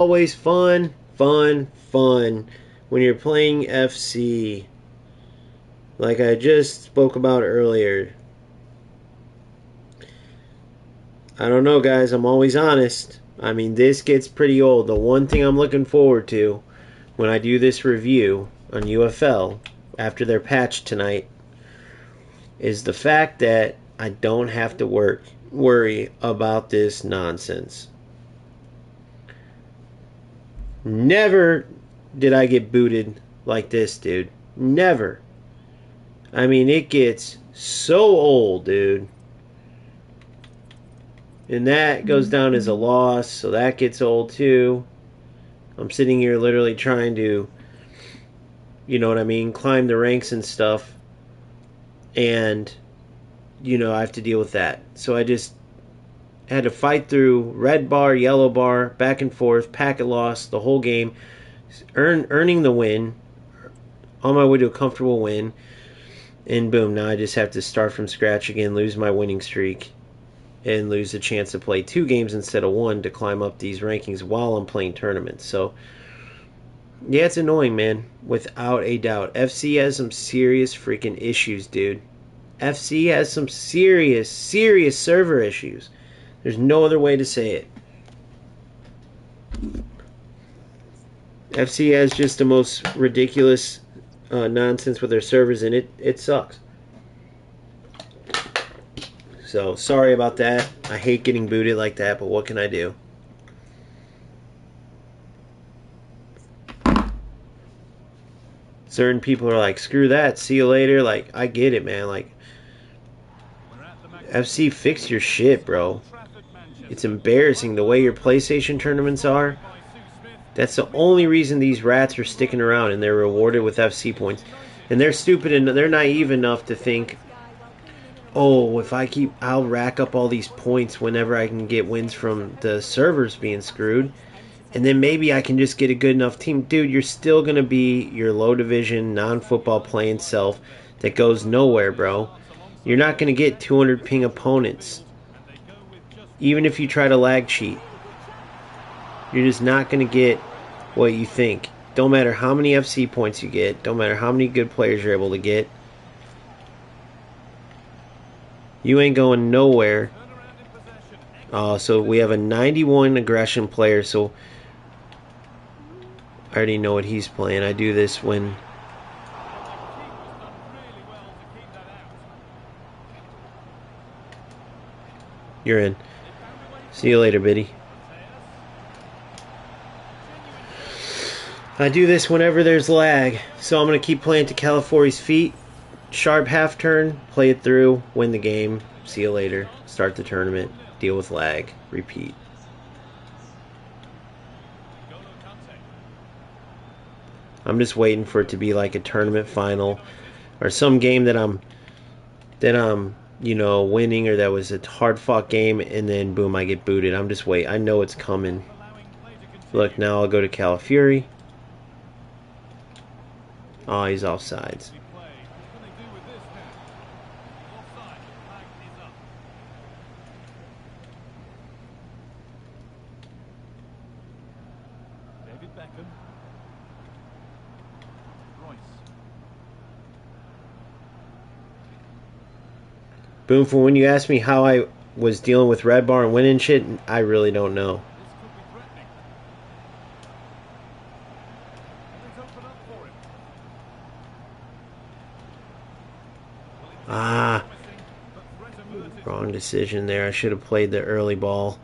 Always fun, fun, fun when you're playing FC. Like I just spoke about earlier. I don't know, guys. I'm always honest. I mean, this gets pretty old. The one thing I'm looking forward to when I do this review on UFL after their patch tonight is the fact that I don't have to worry about this nonsense. Never did I get booted like this, dude. Never. I mean, it gets so old, dude. And that goes down as a loss, so that gets old too. I'm sitting here literally trying to, you know what I mean, climb the ranks and stuff. And, I have to deal with that. So I just had to fight through red bar, yellow bar, back and forth, packet loss, the whole game, earning the win, on my way to a comfortable win. And boom, now I just have to start from scratch again, lose my winning streak, and lose the chance to play 2 games instead of 1 to climb up these rankings while I'm playing tournaments. So, yeah, it's annoying, man, without a doubt. FC has some serious freaking issues, dude. FC has some serious, serious server issues. There's no other way to say it. FC has just the most ridiculous nonsense with their servers, and it sucks. So, sorry about that. I hate getting booted like that, but what can I do? Certain people are like, screw that, see you later. Like, I get it, man. Like, FC, fix your shit, bro. It's embarrassing the way your PlayStation tournaments are. That's the only reason these rats are sticking around, and they're rewarded with FC points. And they're stupid and they're naive enough to think, oh, if I'll rack up all these points whenever I can get wins from the servers being screwed. And then maybe I can just get a good enough team. Dude, you're still going to be your low division, non-football playing self that goes nowhere, bro. You're not going to get 200 ping opponents. Even if you try to lag cheat. You're just not going to get what you think. Don't matter how many FC points you get. Don't matter how many good players you're able to get. You ain't going nowhere. So we have a 91 aggression player. So I already know what he's playing. I do this when... You're in. See you later, Biddy. I do this whenever there's lag. So I'm going to keep playing to Californi's feet. Sharp half turn, play it through, win the game, see you later, start the tournament, deal with lag, repeat. I'm just waiting for it to be like a tournament final or some game that I'm winning, or that was a hard-fought game, and then boom, I get booted. I'm just waiting. I know it's coming. Look, now I'll go to Califury. Oh, he's offsides. Boom, for when you ask me how I was dealing with red bar and winning shit, I really don't know. Wrong decision there. I should have played the early ball.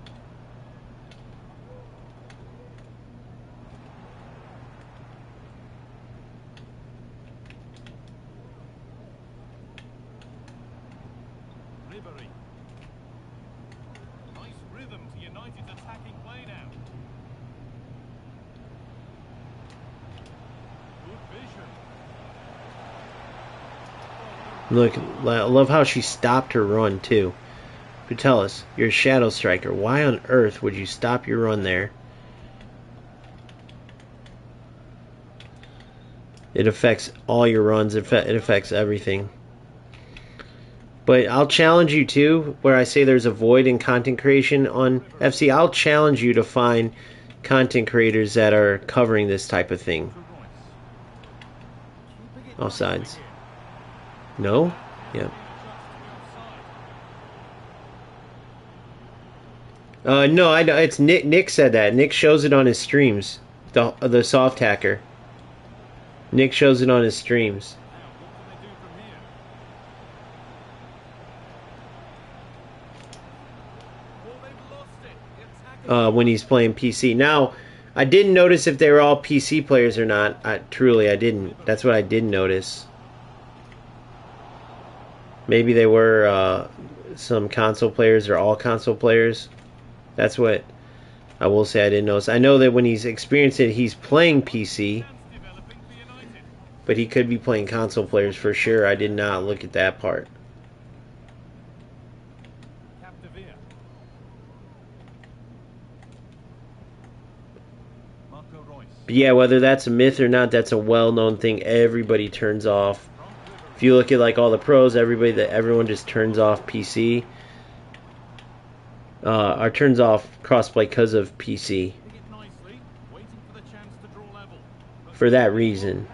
Look, I love how she stopped her run, too. Putelis, you're a shadow striker. Why on earth would you stop your run there? It affects all your runs. It affects everything. But I'll challenge you, too, where I say there's a void in content creation on FC. I'll challenge you to find content creators that are covering this type of thing. Offsides. No? Yeah. No, I know it's Nick. Nick said that. Nick shows it on his streams. The soft hacker. Nick shows it on his streams. When he's playing PC. Now, I didn't notice if they were all PC players or not. I didn't. That's what I didn't notice. Maybe they were some console players or all console players. That's what I will say I didn't notice. I know that when he's experienced it, he's playing PC. But he could be playing console players for sure. I did not look at that part. But yeah, whether that's a myth or not, that's a well-known thing. Everybody turns off. If you look at like all the pros, everyone just turns off PC. Or turns off crossplay because of PC. For that reason.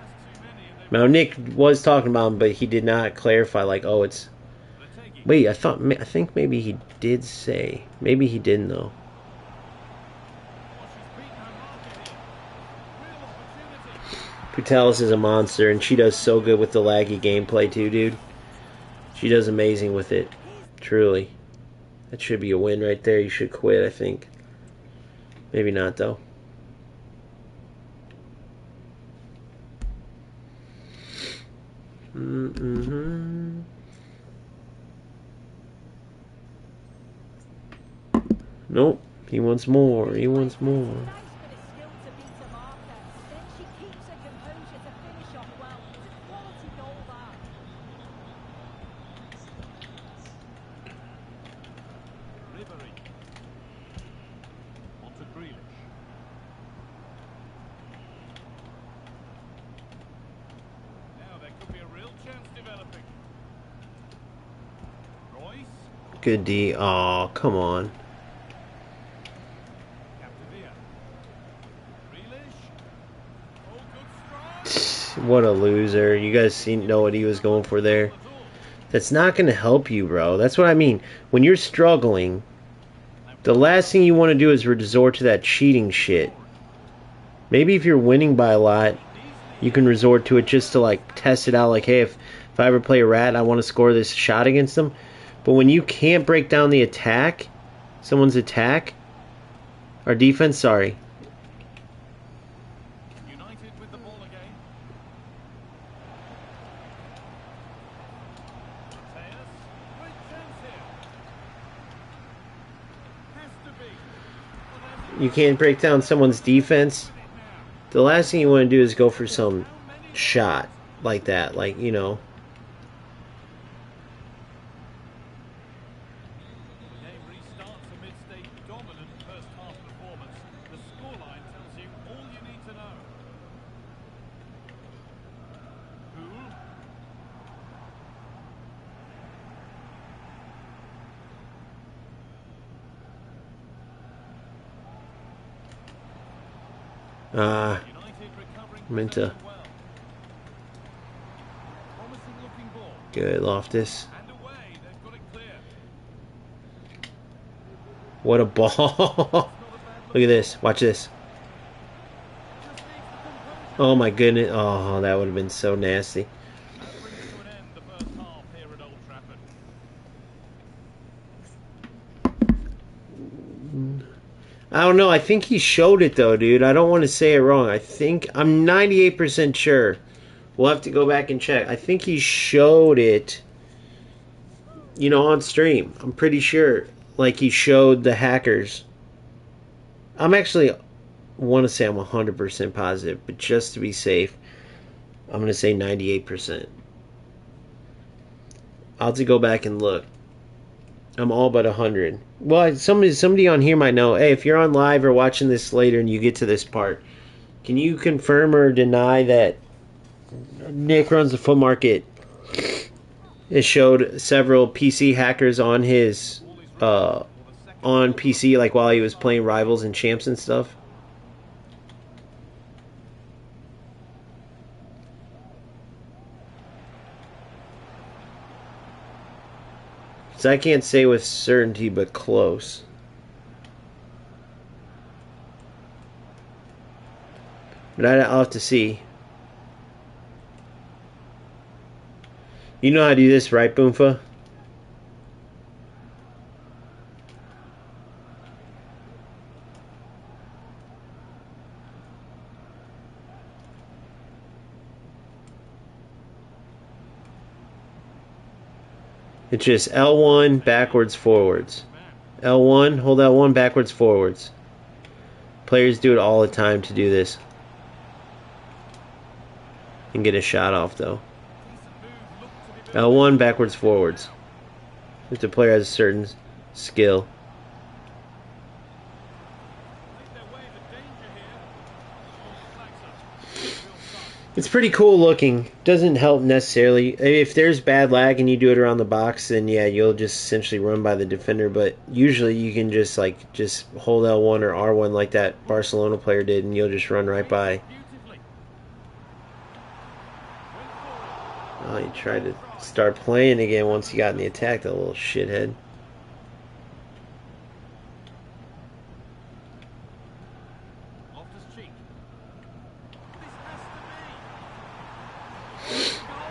Now Nick was talking about him, but he did not clarify. Like, oh, it's. Wait, I think maybe he did say. Maybe he didn't though. Putalis is a monster, and she does so good with the laggy gameplay too, dude. She does amazing with it. Truly. That should be a win right there. You should quit, I think. Maybe not, though. Nope. He wants more. He wants more. Good D. Oh, come on. What a loser. You guys know what he was going for there. That's not going to help you, bro. That's what I mean. When you're struggling, the last thing you want to do is resort to that cheating shit. Maybe if you're winning by a lot, you can resort to it just to like test it out. Like, hey, if I ever play a rat, I want to score this shot against them. But when you can't break down the attack, someone's attack, or defense, sorry. United with the ball again. Great chance here. Has to be. You can't break down someone's defense. The last thing you want to do is go for some shot like that, like, you know. Meant to. Good, Loftus. What a ball. Look at this. Watch this. Oh my goodness. Oh, that would have been so nasty. I don't know. I think he showed it though, dude. I don't want to say it wrong. I'm 98% sure. We'll have to go back and check. I think he showed it, you know, on stream. I'm pretty sure. Like he showed the hackers. I'm actually want to say I'm 100% positive, but just to be safe, I'm going to say 98%. I'll have to go back and look. I'm all but 100. Well, somebody on here might know. Hey, if you're on live or watching this later and you get to this part, can you confirm or deny that Nick runs the Foot Market? It showed several PC hackers on his on PC, like while he was playing Rivals and Champs and stuff. So I can't say with certainty, but close. But I'll have to see. You know how to do this, right, Boomfa? It's just L1 backwards forwards. L1, hold L1 backwards forwards. Players do it all the time to do this. And get a shot off though. L1 backwards forwards. If the player has a certain skill. It's pretty cool looking. Doesn't help necessarily. If there's bad lag and you do it around the box, then yeah, you'll just essentially run by the defender. But usually you can just hold L1 or R1 like that Barcelona player did, and you'll just run right by. Oh, he tried to start playing again once he got in the attack, that little shithead.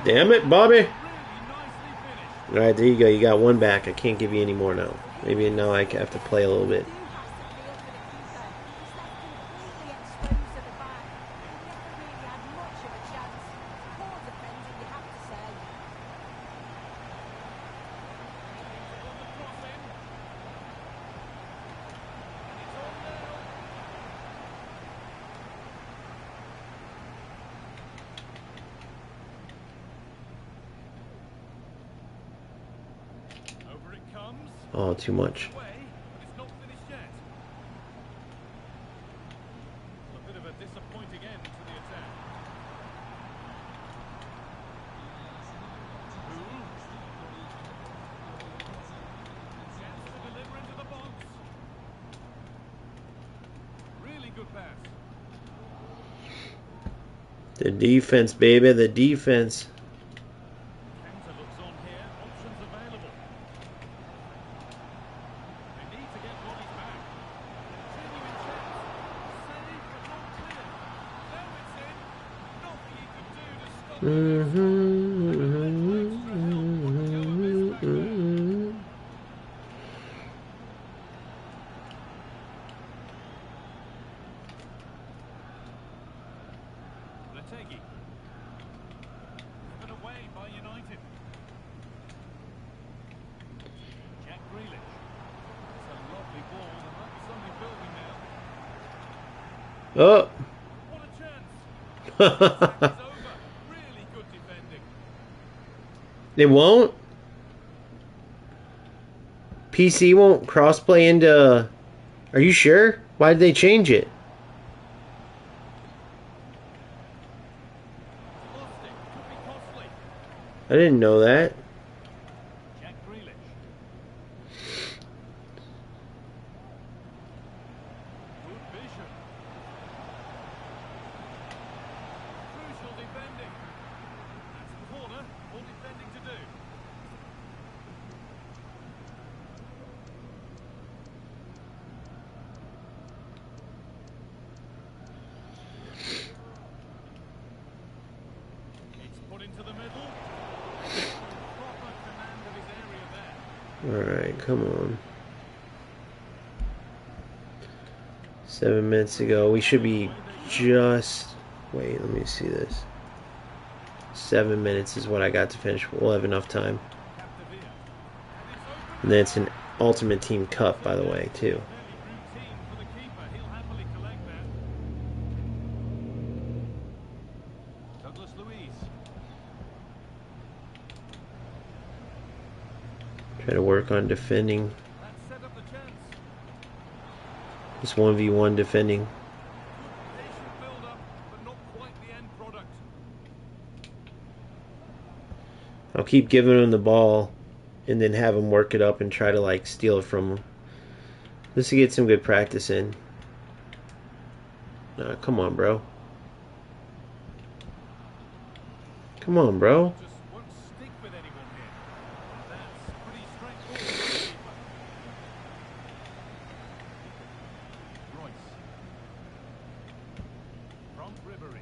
Damn it, Bobby. Alright, there you go. You got one back. I can't give you any more now. Maybe now I have to play a little bit. Oh, too much. The defense, baby, the defense. Oh! It won't? PC won't crossplay into... Are you sure? Why did they change it? I didn't know that. Alright, come on. 7 minutes ago. We should be just... Wait, let me see this. 7 minutes is what I got to finish. We'll have enough time. And then it's an Ultimate Team Cup, by the way, too. Try to work on defending. Just 1v1 defending. I'll keep giving him the ball and then have him work it up and try to like steal it from him. Just to get some good practice in. Come on, bro. Come on, bro. delivery.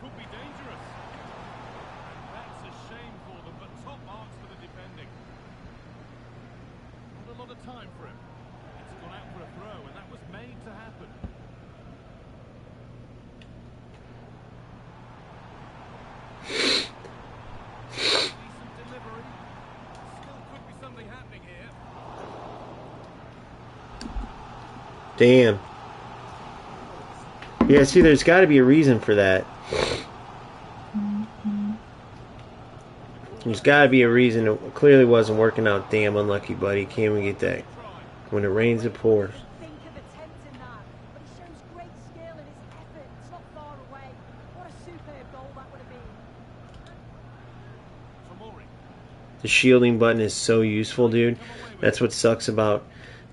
Could be dangerous. And that's a shame for them, but top marks for the defending. Not a lot of time for him. It's gone out for a throw, and that was made to happen. Decent delivery. Still could be something happening here. Damn. Yeah, see, there's got to be a reason for that. There's got to be a reason. It clearly wasn't working out. Damn unlucky, buddy. Can't even get that. When it rains, it pours. Think of attempting that, but he shows great skill in his effort. It's not far away. What a superb goal that would have been. Tomori. The shielding button is so useful, dude. That's what sucks about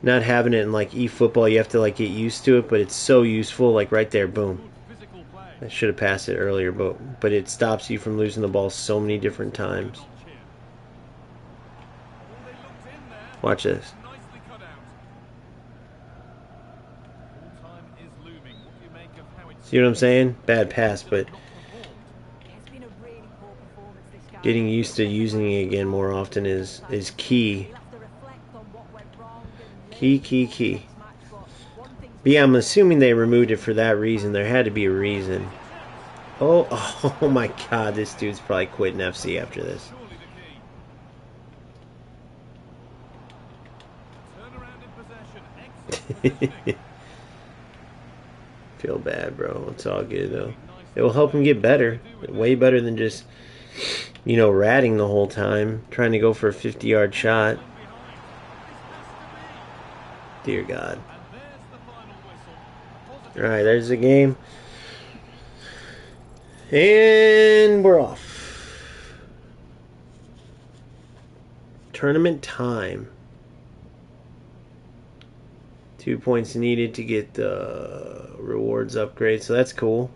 not having it in like eFootball. You have to like get used to it, but it's so useful. Like right there, boom. Good physical play. I should have passed it earlier, but it stops you from losing the ball so many different times. Notch here. Oh, they looked in there. Watch this. Nicely cut out. Full time is looming. What do you make of how it's See what I'm saying? Bad pass, but not performed? It's been a really poor performance this guy. getting used to using it again more often is key. He'll have to reflect on what went wrong and Key. next match, but one thing's But yeah, I'm assuming they removed it for that reason. There had to be a reason. Oh, oh my God, this dude's probably quitting FC after this. Surely the key. Turn around in possession. Excellent positioning. Feel bad, bro. It's all good though. It will help him get better. Way better than just, you know, ratting the whole time, trying to go for a 50-yard shot. Behind. This has to be. Dear God. And there's the final whistle. A positive. All right, there's the game. And we're off. Tournament time. 2 points needed to get the rewards upgrade, so that's cool.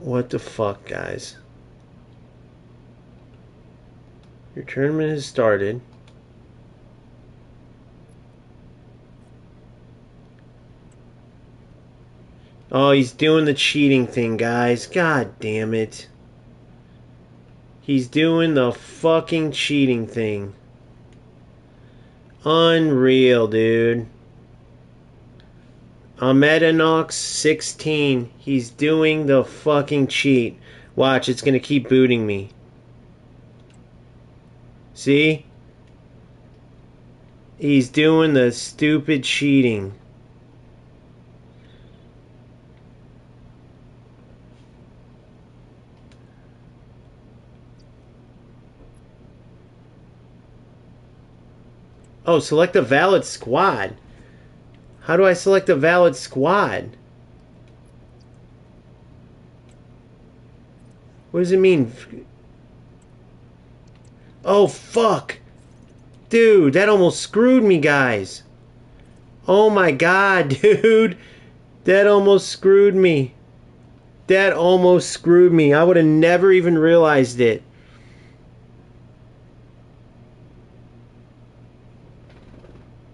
What the fuck, guys? Your tournament has started. Oh, he's doing the cheating thing, guys. God damn it. He's doing the fucking cheating thing. Unreal, dude. Ahmedanox 16. He's doing the fucking cheat. Watch, it's gonna keep booting me. See? He's doing the stupid cheating. Oh, select a valid squad. How do I select a valid squad? What does it mean? Oh, fuck. Dude, that almost screwed me, guys. Oh my God, dude. That almost screwed me. That almost screwed me. I would have never even realized it.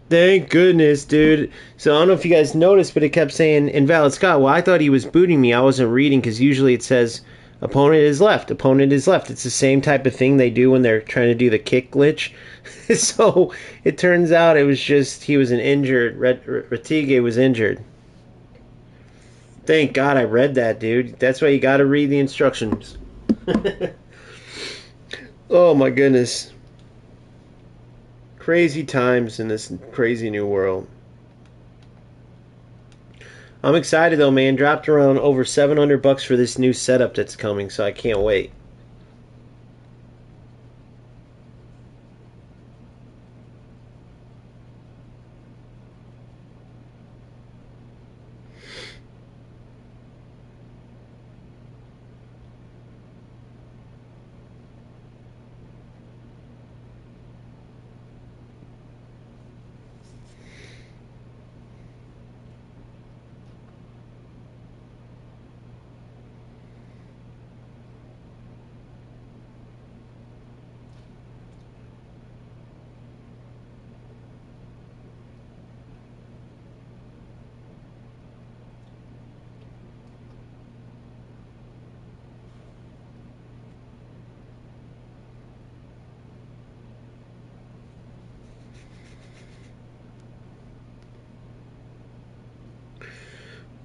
Thank goodness, dude. So I don't know if you guys noticed, but it kept saying invalid squad. Well, I thought he was booting me. I wasn't reading because usually it says opponent is left. Opponent is left. It's the same type of thing they do when they're trying to do the kick glitch. So it turns out it was just he was an injured. Retigue was injured. Thank God I read that, dude. That's why you got to read the instructions. Oh my goodness. Crazy times in this crazy new world. I'm excited though, man. Dropped around over $700 for this new setup that's coming, so I can't wait.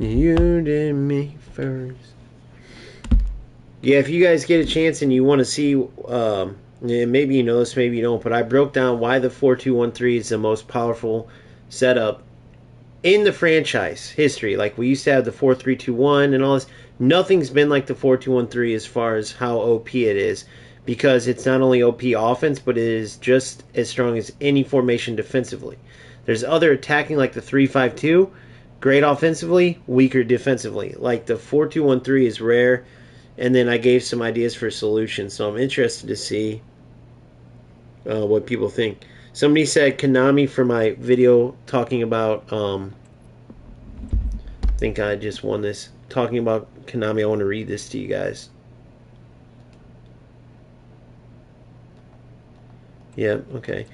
You did me first. Yeah, if you guys get a chance and you want to see, yeah, maybe you know this, maybe you don't, but I broke down why the 4213 is the most powerful setup in the franchise history. Like, we used to have the 4321 and all this. Nothing's been like the 4213 as far as how OP it is, because it's not only OP offense, but it is just as strong as any formation defensively. There's other attacking, like the 352, great offensively, weaker defensively. Like, the 4213 is rare, and then I gave some ideas for solutions, so I'm interested to see what people think. Somebody said Konami for my video talking about, I think I just won this, talking about Konami. I want to read this to you guys. Yeah, okay.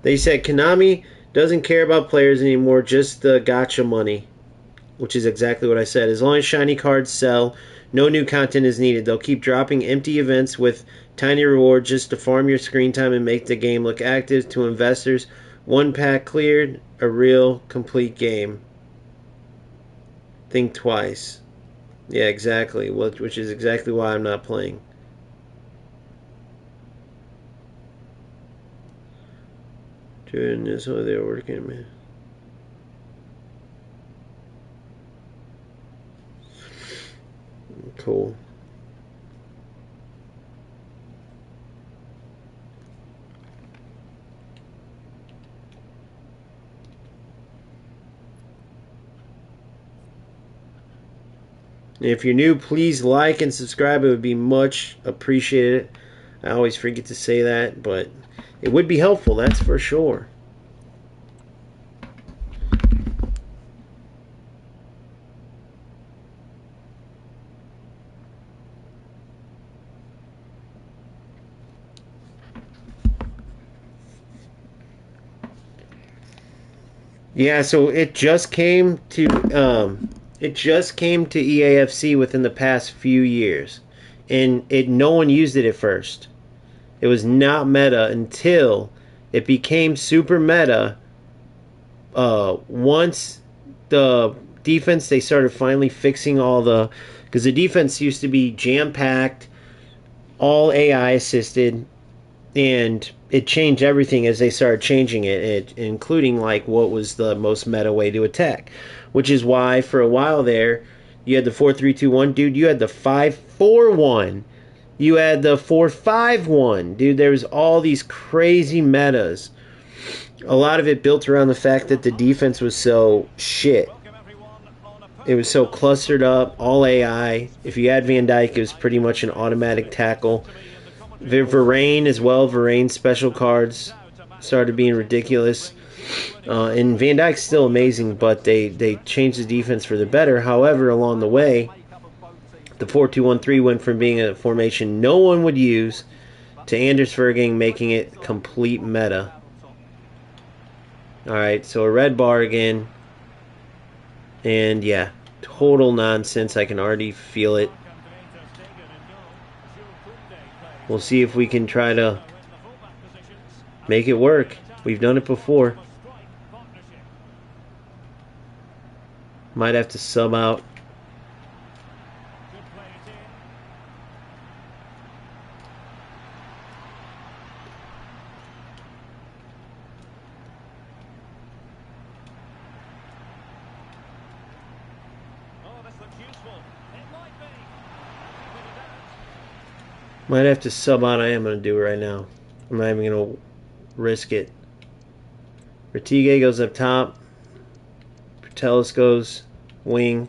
They said Konami doesn't care about players anymore, just the gotcha money, which is exactly what I said. As long as shiny cards sell, no new content is needed. They'll keep dropping empty events with tiny rewards just to farm your screen time and make the game look active to investors. One pack cleared, a real complete game. Think twice. Yeah, exactly. Which is exactly why I'm not playing. Doing this while they're working, man. Cool. If you're new, please like and subscribe. It would be much appreciated. I always forget to say that, but it would be helpful, that's for sure. Yeah, so it just came to EAFC within the past few years, and no one used it at first. It was not meta until it became super meta. Once the defense, they started finally fixing all the, because the defense used to be jam packed, all AI assisted, and it changed everything as they started changing it, including like what was the most meta way to attack, which is why for a while there you had the 4-3-2-1, dude. You had the 5-4-1. You had the 4-5-1, dude. There was all these crazy metas. A lot of it built around the fact that the defense was so shit. It was so clustered up, all AI. If you had Van Dijk, it was pretty much an automatic tackle. Varane as well. Varane's special cards started being ridiculous. And Van Dijk's still amazing, but they changed the defense for the better. However, along the way, the 4-2-1-3 went from being a formation no one would use to Anders Verging making it complete meta. Alright, so a red bar again. And yeah, total nonsense. I can already feel it. We'll see if we can try to make it work. We've done it before. Might have to sub out. Might have to sub out. I am going to do it right now. I'm not even going to risk it. Ortigue goes up top. Pertelis goes wing.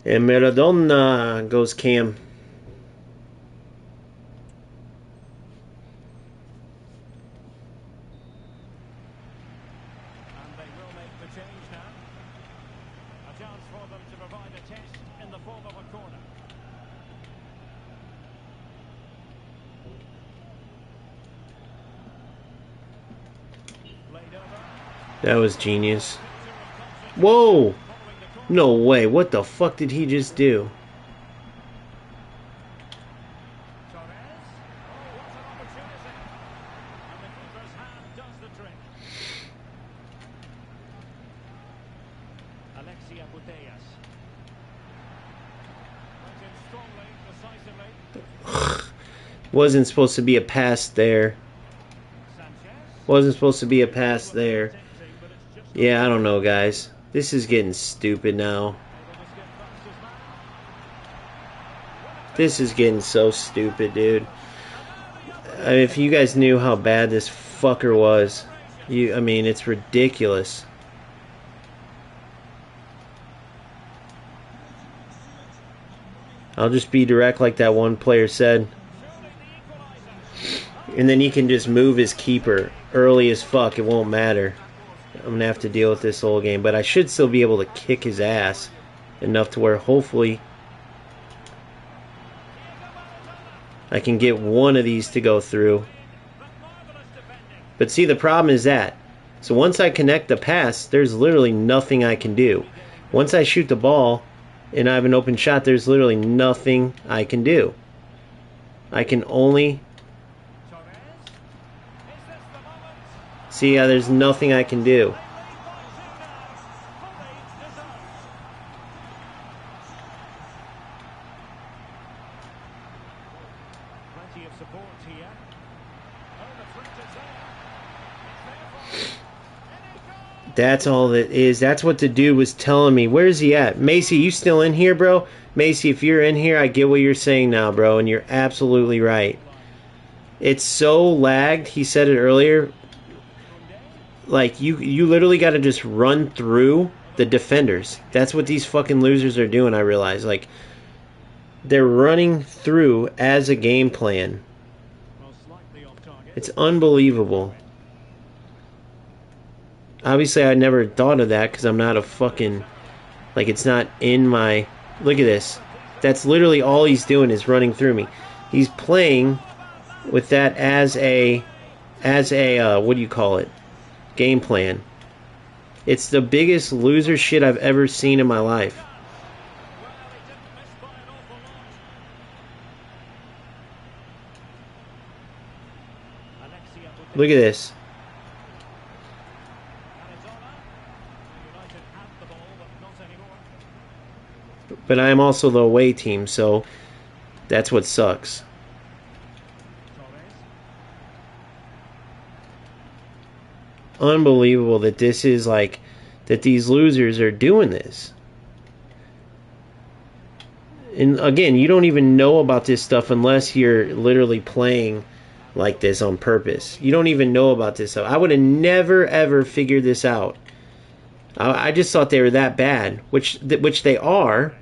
And Maradona goes cam. And they will make the change now. A chance for them to provide a test in the form of a corner. Played over. That was genius. Whoa! No way. What the fuck did he just do? Torres. Oh, what an opportunity. And the keeper's hand does the trick. Wasn't supposed to be a pass there. Wasn't supposed to be a pass there. Yeah, I don't know, guys. This is getting stupid now. This is getting so stupid, dude. I mean, if you guys knew how bad this fucker was, I mean, it's ridiculous. I'll just be direct like that one player said. And then he can just move his keeper early as fuck. It won't matter. I'm going to have to deal with this whole game. But I should still be able to kick his ass enough to where hopefully I can get one of these to go through. But see, the problem is that. So once I connect the pass, there's literally nothing I can do. Once I shoot the ball and I have an open shot, there's literally nothing I can do. I can only... See, there's nothing I can do. That's all it is. That's what the dude was telling me. Where's he at? Macy, you still in here, bro? Macy, if you're in here, I get what you're saying now, bro, and you're absolutely right. It's so lagged. He said it earlier. Like, you literally got to just run through the defenders. That's what these fucking losers are doing, I realize. Like, they're running through as a game plan. It's unbelievable. Obviously, I never thought of that because I'm not a fucking... Like, it's not in my... Look at this. That's literally all he's doing is running through me. He's playing with that as a what do you call it? Game plan. It's the biggest loser shit I've ever seen in my life. Look at this. But I am also the away team, so that's what sucks. Unbelievable that this is like, that these losers are doing this. And again, you don't even know about this stuff unless you're literally playing like this on purpose. You don't even know about this stuff. I would have never ever figured this out. I just thought they were that bad, which they are,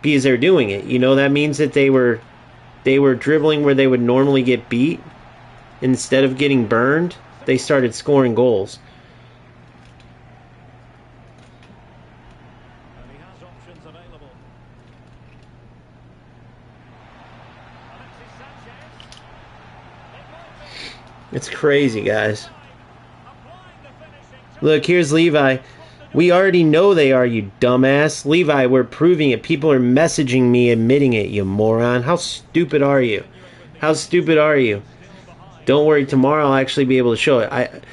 because they're doing it. You know, that means that they were dribbling where they would normally get beat. Instead of getting burned, they started scoring goals. It's crazy, guys. Look, here's Levi. We already know they are, you dumbass. Levi, we're proving it. People are messaging me admitting it, you moron. How stupid are you? How stupid are you? Don't worry, tomorrow I'll actually be able to show it.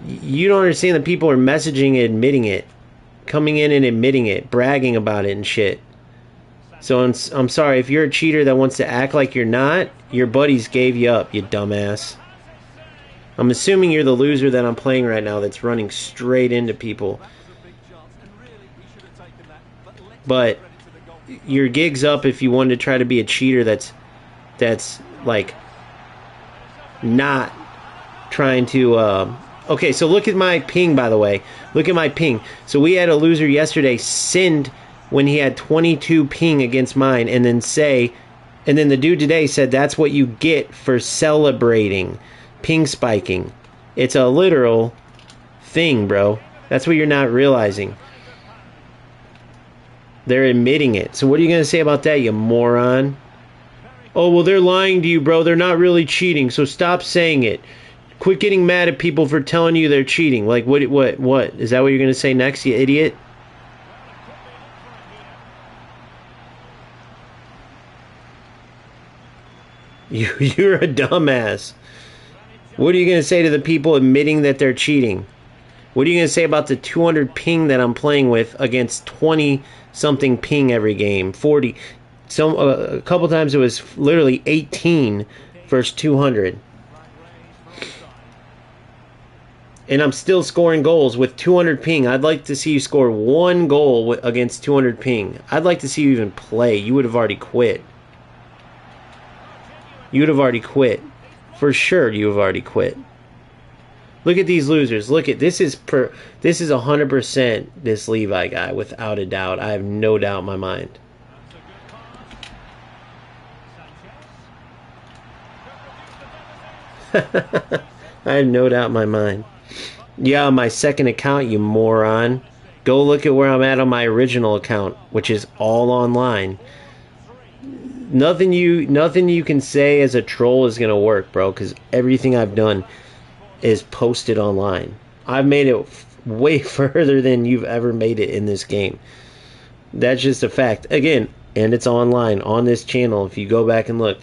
You don't understand that people are messaging and admitting it. Coming in and admitting it. Bragging about it and shit. So I'm sorry, if you're a cheater that wants to act like you're not, your buddies gave you up, you dumbass. I'm assuming you're the loser that I'm playing right now that's running straight into people. But your gig's up if you wanted to try to be a cheater that's like not trying to okay, so look at my ping, by the way. Look at my ping. So we had a loser yesterday send when he had 22 ping against mine, and then the dude today said that's what you get for celebrating ping spiking. It's a literal thing, bro. That's what you're not realizing. They're admitting it. So what are you going to say about that, you moron? Oh, well, they're lying to you, bro. They're not really cheating, so stop saying it. Quit getting mad at people for telling you they're cheating. Like, what? Is that what you're going to say next, you idiot? You're a dumbass. What are you going to say to the people admitting that they're cheating? What are you going to say about the 200 ping that I'm playing with against 20 something ping every game? 40. So a couple times it was literally 18 versus 200. And I'm still scoring goals with 200 ping. I'd like to see you score one goal against 200 ping. I'd like to see you even play. You would have already quit. You would have already quit. For sure you have already quit. Look at these losers. Look at this is 100% this Levi guy without a doubt. I have no doubt in my mind. I have no doubt in my mind. Yeah, on my second account, you moron. Go look at where I'm at on my original account, which is all online. Nothing you can say as a troll is gonna work, bro, because everything I've done is posted online. I've made it way further than you've ever made it in this game. That's just a fact. Again, and it's online on this channel if you go back and look.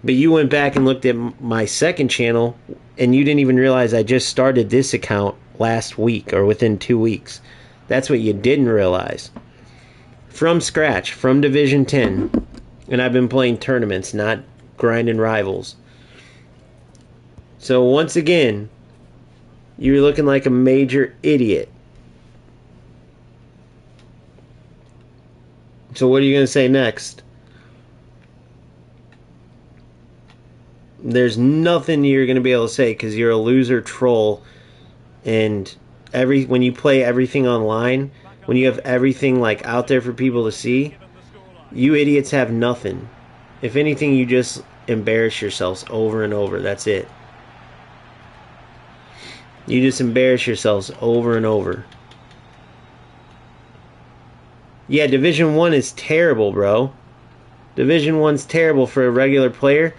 But you went back and looked at my second channel and you didn't even realize I just started this account last week or within 2 weeks. That's what you didn't realize. From scratch, from Division 10. And I've been playing tournaments, not grinding rivals. So once again, you're looking like a major idiot. So what are you going to say next? There's nothing you're going to be able to say because you're a loser troll. And when you play everything online, when you have everything like out there for people to see, you idiots have nothing. If anything, you just embarrass yourselves over and over. That's it. You just embarrass yourselves over and over. Yeah, Division 1 is terrible, bro. Division 1's terrible for a regular player.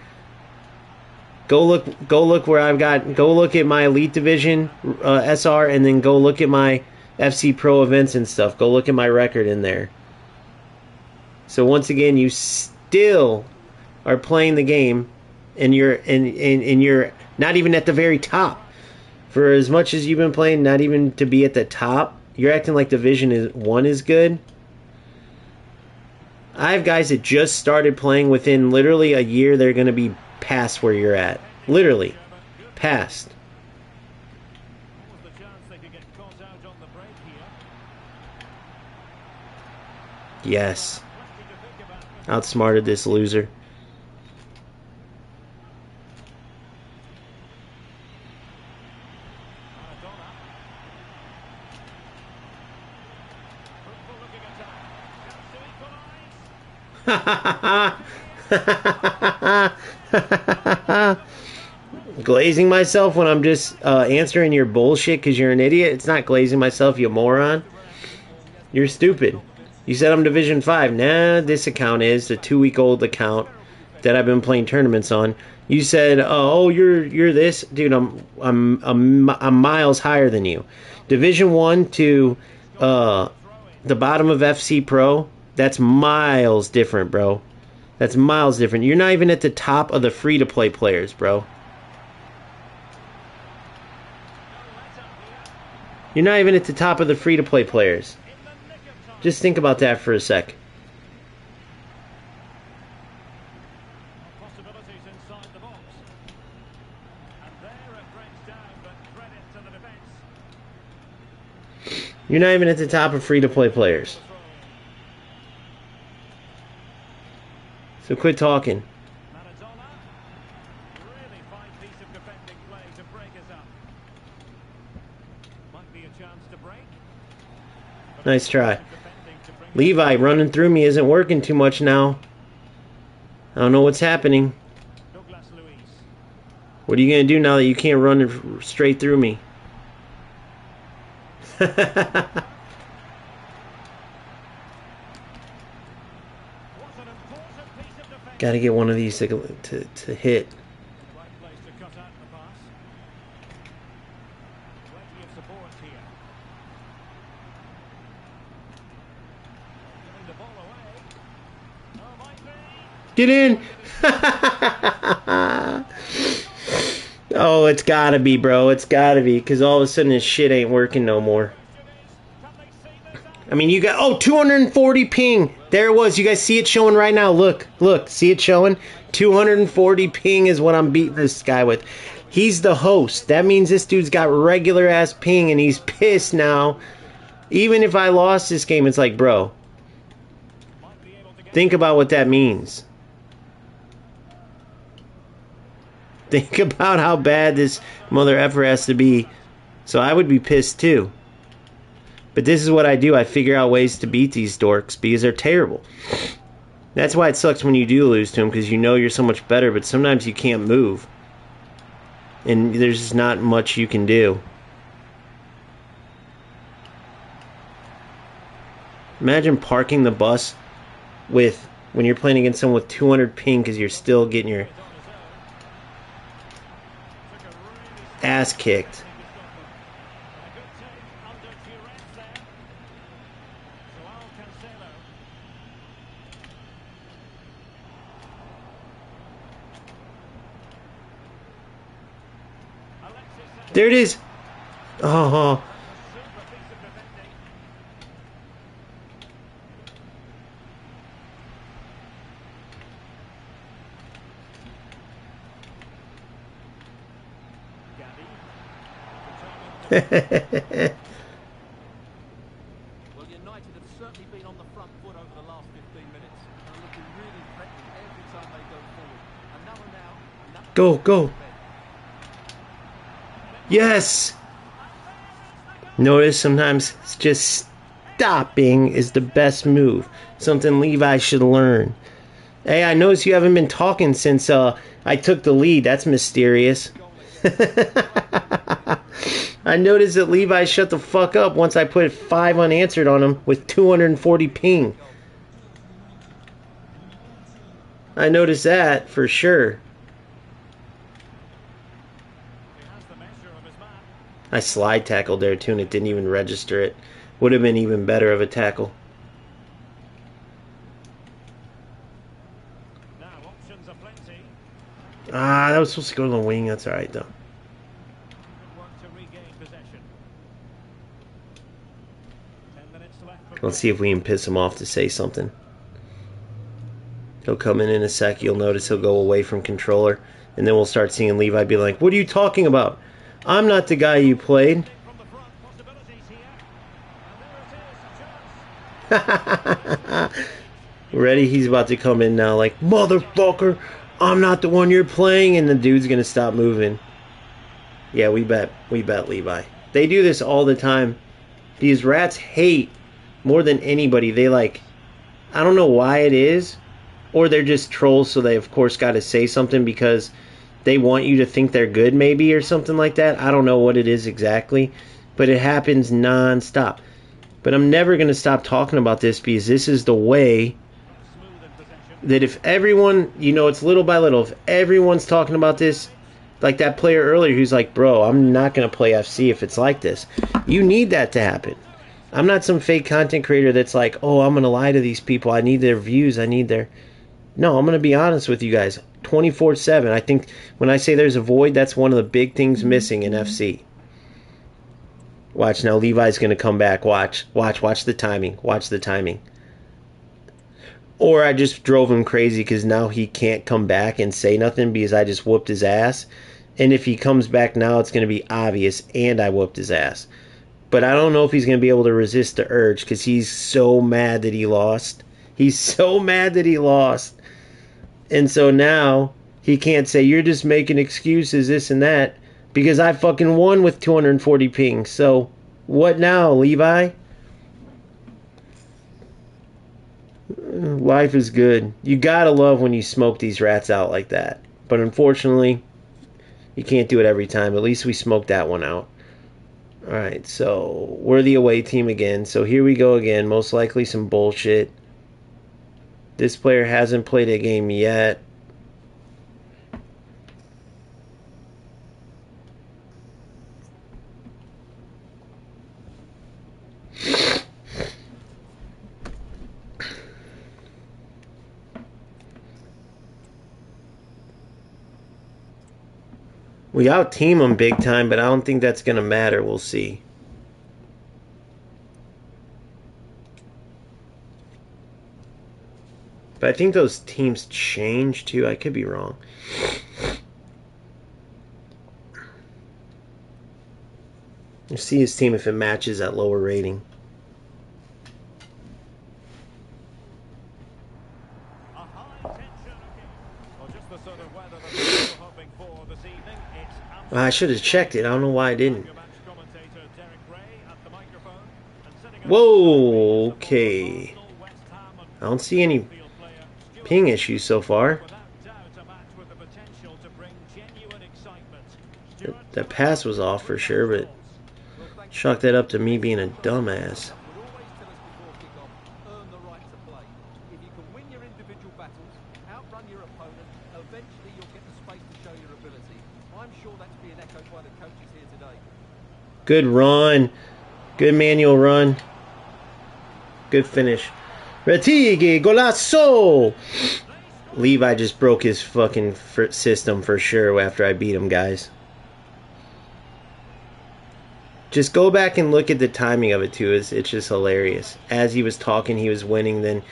Go look where I've got. Go look at my Elite Division SR, and then go look at my FC Pro events and stuff. Go look at my record in there. So once again, you still are playing the game, and you're not even at the very top. For as much as you've been playing, not even to be at the top, you're acting like Division 1 is good. I have guys that just started playing within literally a year. They're going to be past where you're at. Literally. Past. Yes. Outsmarted this loser. Glazing myself when I'm just answering your bullshit because you're an idiot. It's not glazing myself, you moron. You're stupid. You said I'm Division 5. Nah, this account is the 2-week-old account that I've been playing tournaments on. You said, "Oh, you're this, dude. I'm miles higher than you." Division 1 to the bottom of FC Pro. That's miles different, bro. That's miles different. You're not even at the top of the free-to-play players, bro. You're not even at the top of the free-to-play players. Just think about that for a sec. You're not even at the top of free-to-play players. So quit talking. Nice try. Levi running through me isn't working too much now. I don't know what's happening. What are you going to do now that you can't run straight through me? Got to get one of these to hit. Get in! Oh, it's gotta be, bro. It's gotta be, because all of a sudden this shit ain't working no more. I mean, you got, oh, 240 ping. There it was. You guys see it showing right now. Look, look, see it showing? 240 ping is what I'm beating this guy with. He's the host. That means this dude's got regular ass ping and he's pissed now. Even if I lost this game, it's like, bro, think about what that means. Think about how bad this mother effer has to be. So I would be pissed too. But this is what I do. I figure out ways to beat these dorks because they're terrible. That's why it sucks when you do lose to them, because you know you're so much better, but sometimes you can't move. And there's just not much you can do. Imagine parking the bus with, when you're playing against someone with 200 ping because you're still getting your ass kicked. There it is. Oh. Well, United have certainly been on the front foot over the last 15 minutes and looking really threatening every time they go forward. Another now. Go, go. Yes. Notice sometimes it's just stopping is the best move. Something Levi should learn. Hey, I noticed you haven't been talking since I took the lead. That's mysterious. I noticed that Levi shut the fuck up once I put 5 unanswered on him with 240 ping. I noticed that for sure. I slide tackled there too and it didn't even register it. Would have been even better of a tackle. Ah, that was supposed to go to the wing. That's alright though. Let's see if we can piss him off to say something. He'll come in a sec. You'll notice he'll go away from controller. And then we'll start seeing Levi be like, what are you talking about? I'm not the guy you played. Ready? He's about to come in now like, motherfucker, I'm not the one you're playing. And the dude's going to stop moving. Yeah, we bet Levi. They do this all the time. These rats hate more than anybody. They like, I don't know why it is. Or they're just trolls, so they of course got to say something because they want you to think they're good maybe or something like that. I don't know what it is exactly, but it happens non-stop. But I'm never going to stop talking about this because this is the way that if everyone, you know, it's little by little, if everyone's talking about this, like that player earlier who's like, bro, I'm not going to play FC if it's like this. You need that to happen. I'm not some fake content creator that's like, oh, I'm going to lie to these people. I need their views. I need their... No, I'm going to be honest with you guys. 24/7. I think when I say there's a void, that's one of the big things missing in FC. Watch, now Levi's going to come back. Watch the timing. Watch the timing. Or I just drove him crazy because now he can't come back and say nothing because I just whooped his ass. And if he comes back now, it's going to be obvious and I whooped his ass. But I don't know if he's going to be able to resist the urge because he's so mad that he lost. He's so mad that he lost. And so now he can't say, you're just making excuses, this and that, because I fucking won with 240 ping. So what now, Levi? Life is good. You gotta love when you smoke these rats out like that. But unfortunately, you can't do it every time. At least we smoked that one out. Alright, so we're the away team again. So here we go again. Most likely some bullshit. This player hasn't played a game yet. We out-team them big time, but I don't think that's going to matter. We'll see. But I think those teams change too. I could be wrong. We'll see his team if it matches that lower rating. A high tension again. Well, just the sort of weather that we're hoping for this evening. It's I should have checked it. I don't know why I didn't. your match commentator Derek Ray at the microphone and sitting Whoa, okay. I don't see any ping issues so far. without doubt a match with the potential to bring genuine excitement. That pass was off for sure, but chalk that up to me being a dumbass. Would always tell us before kick-off, earn the right to play. If you can win your individual battles, outrun your opponent, eventually you'll get the space to show your ability. I'm sure that's being echoed by the coaches here today. Good run. Good manual run. Good finish. Retige, golazo! Levi just broke his fucking system for sure after I beat him, guys. Just go back and look at the timing of it too. It's just hilarious. As he was talking, he was winning. Then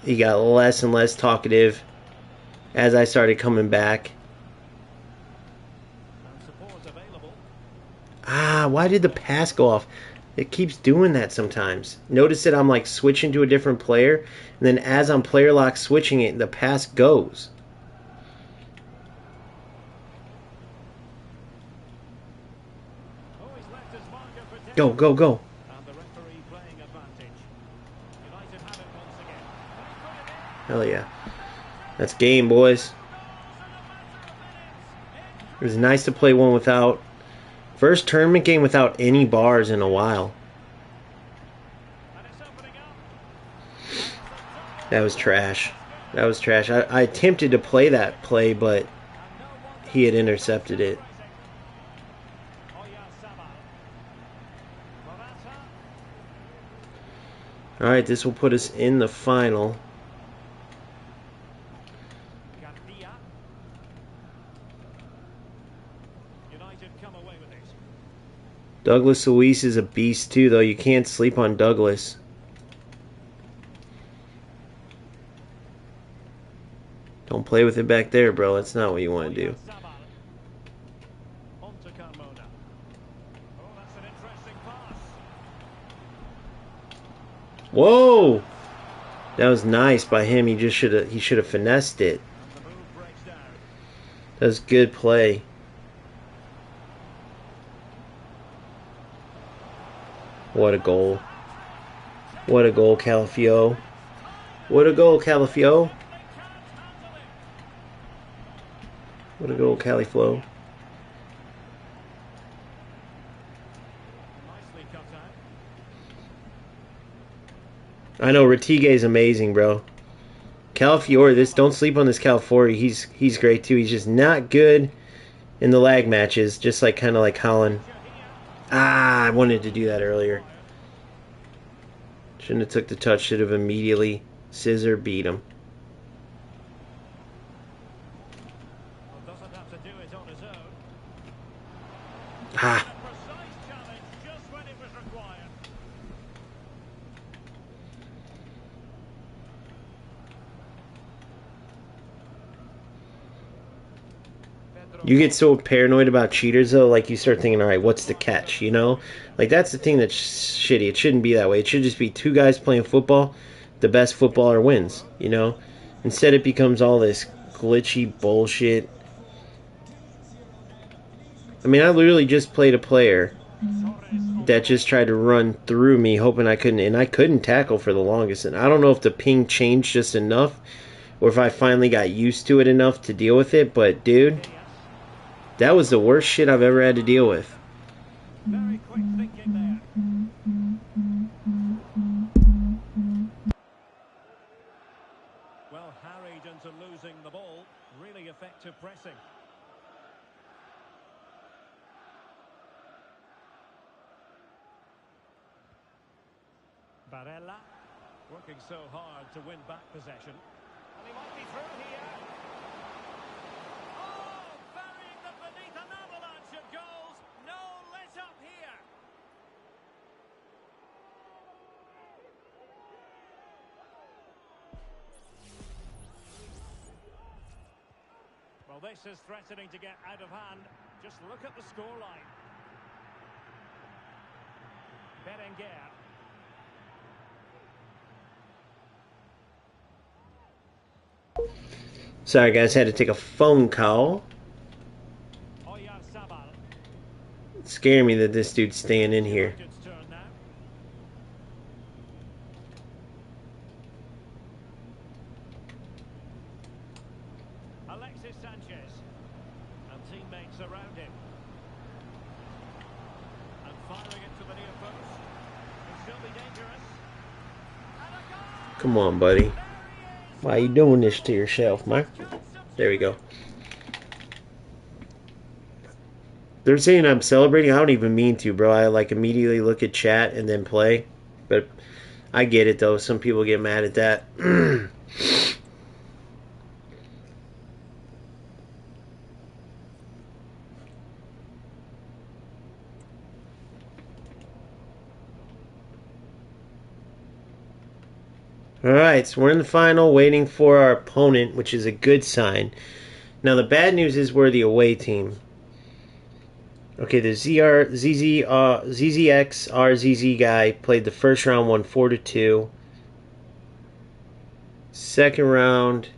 he got less and less talkative as I started coming back. Ah, why did the pass go off? It keeps doing that sometimes. Notice that I'm like switching to a different player, and then as I'm player lock switching it, the pass goes. Go, go, go. And the referee playing advantage. United have it once again. Hell yeah. That's game, boys. It was nice to play one without... First tournament game without any bars in a while. That was trash. That was trash. I attempted to play that play, but he had intercepted it. Alright, this will put us in the final. Douglas Luiz is a beast too, though. You can't sleep on Douglas. Don't play with it back there, bro. That's not what you want to do. Whoa! That was nice by him. He should have finessed it. That was good play. What a goal. What a goal, Calafio. What a goal, Calafio. What a goal, Califlo. I know, Retige is amazing, bro. Calafiore, don't sleep on this Calafiore. He's great too. He's just not good in the lag matches, just like kind of like Holland. Ah, I wanted to do that earlier. Shouldn't have took the touch. Should have immediately scissor beat him. Doesn't have to do it on his own. Ah. Precise challenge just when it was required. You get so paranoid about cheaters, though, like you start thinking, all right, what's the catch, you know? Like, that's the thing that's shitty. It shouldn't be that way. It should just be two guys playing football. The best footballer wins, you know? Instead, it becomes all this glitchy bullshit. I mean, I literally just played a player that just tried to run through me, hoping I couldn't, and I couldn't tackle for the longest. And I don't know if the ping changed just enough, or if I finally got used to it enough to deal with it, but, dude... That was the worst shit I've ever had to deal with. Very quick thinking there. Well, harried into losing the ball. Really effective pressing. Barella working so hard to win back possession. And he might be through here. Oh, burying them beneath another this is threatening to get out of hand. Just look at the scoreline. Berenguer. Sorry, guys, had to take a phone call. Oyarzabal. It scared me that this dude's staying in here. United's turn now. Alexis Sanchez. And teammates around him. And firing it to the near post. It should be dangerous. And a goal! Come on, buddy. There he is! Why are you doing this to yourself, man? There we go. They're saying I'm celebrating. I don't even mean to, bro. I like immediately look at chat and then play. But I get it, though. Some people get mad at that. Alright, so we're in the final, waiting for our opponent, which is a good sign. Now, the bad news is we're the away team. Okay, the ZZX guy played the first round, won 4-2. Second round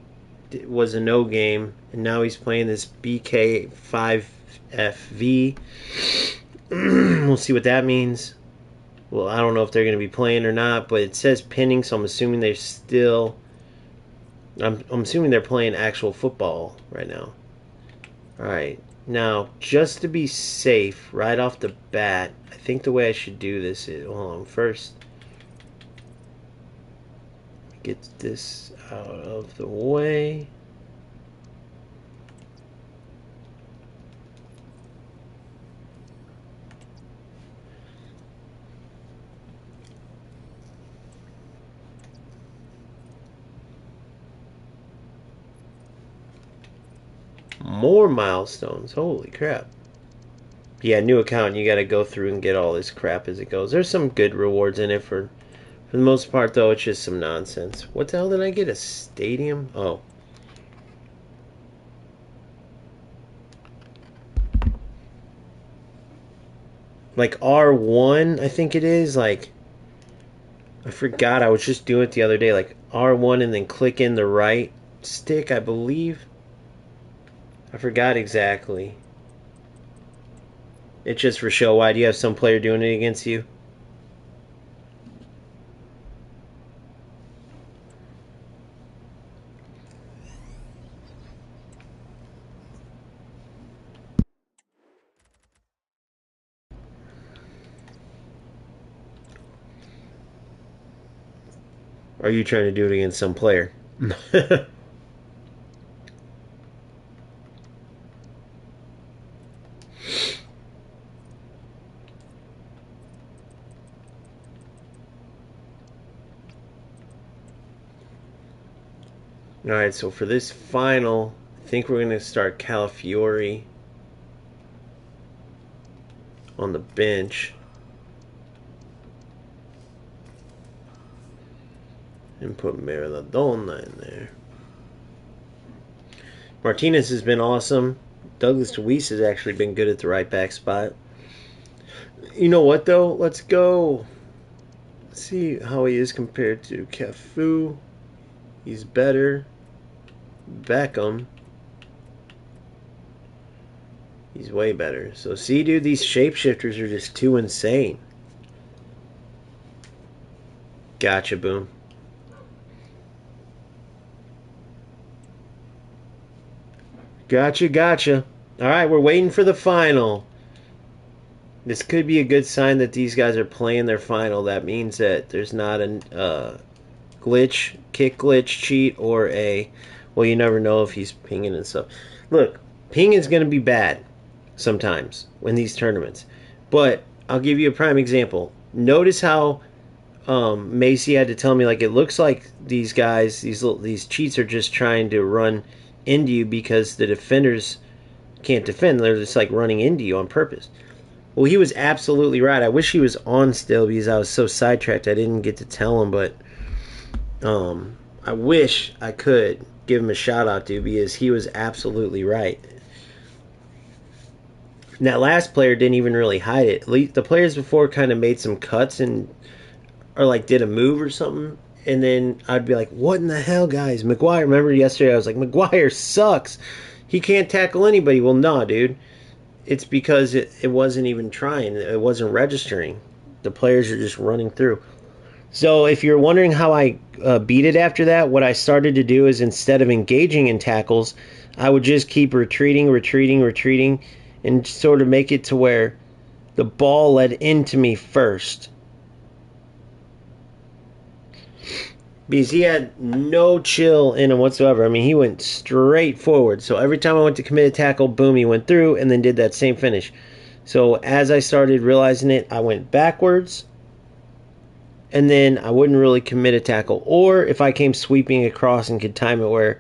was a no game, and now he's playing this BK5FV. We'll see what that means. Well, I don't know if they're going to be playing or not, but it says pinning, so I'm assuming they're still... I'm assuming they're playing actual football right now. Alright, now, just to be safe, right off the bat, I think the way I should do this is... Hold on, first... Get this out of the way... More milestones. Holy crap. Yeah, new account. You got to go through and get all this crap as it goes. There's some good rewards in it for the most part, though. It's just some nonsense. What the hell did I get? A stadium? Oh. Like R1, I think it is. Like, I forgot. I was just doing it the other day. Like R1 and then click in the right stick, I believe. I forgot exactly. It's just for show. Why do you have some player doing it against you? Or are you trying to do it against some player? Alright, so for this final, I think we're going to start Calafiori on the bench. And put Maradona in there. Martinez has been awesome. Douglas Luiz has actually been good at the right back spot. You know what, though? Let's go. Let's see how he is compared to Cafu. He's better. Beckham. He's way better. So see, dude, these shapeshifters are just too insane. Gotcha, boom. Gotcha, gotcha. Alright, we're waiting for the final. This could be a good sign that these guys are playing their final. That means that there's not a glitch, kick glitch, cheat, or a... Well, you never know if he's pinging and stuff. Look, ping is going to be bad sometimes in these tournaments. But I'll give you a prime example. Notice how Macy had to tell me, like, it looks like these guys, these cheats are just trying to run into you because the defenders can't defend. They're just, like, running into you on purpose. Well, he was absolutely right. I wish he was on still because I was so sidetracked I didn't get to tell him, but I wish I could. give him a shout out to, because he was absolutely right. And that last player didn't even really hide it. At least the players before kind of made some cuts and or like did a move or something, and then I'd be like, "What in the hell, guys? McGuire." Remember yesterday I was like, "McGuire sucks. He can't tackle anybody." Well, nah, dude. It's because it wasn't even trying. It wasn't registering. The players are just running through. So if you're wondering how I beat it after that, what I started to do is instead of engaging in tackles, I would just keep retreating, and sort of make it to where the ball led into me first. Because he had no chill in him whatsoever. I mean, he went straight forward. So every time I went to commit a tackle, boom, he went through and then did that same finish. So as I started realizing it, I went backwards, and then I wouldn't really commit a tackle. Or if I came sweeping across and could time it where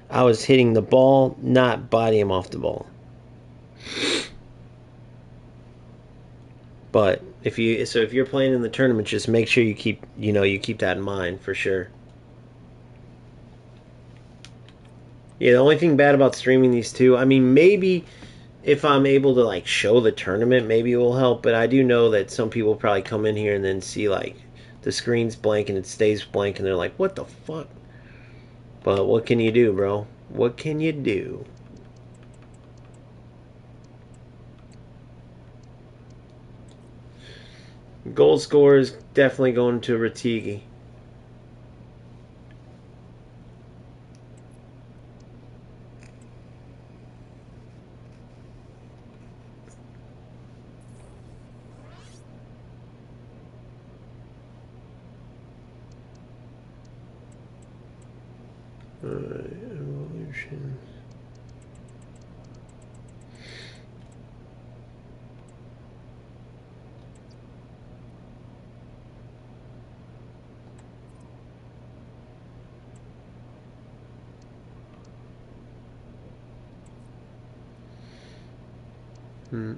I was hitting the ball, not body him off the ball. But if you're playing in the tournament, just make sure you keep that in mind for sure. Yeah, the only thing bad about streaming these two, I mean, maybe if I'm able to like show the tournament, maybe it will help. But I do know that some people probably come in here and then see like the screen's blank and it stays blank, and they're like, "What the fuck?" But what can you do, bro? What can you do? Goal scorer is definitely going to Ratigi. Evolution. Hmm.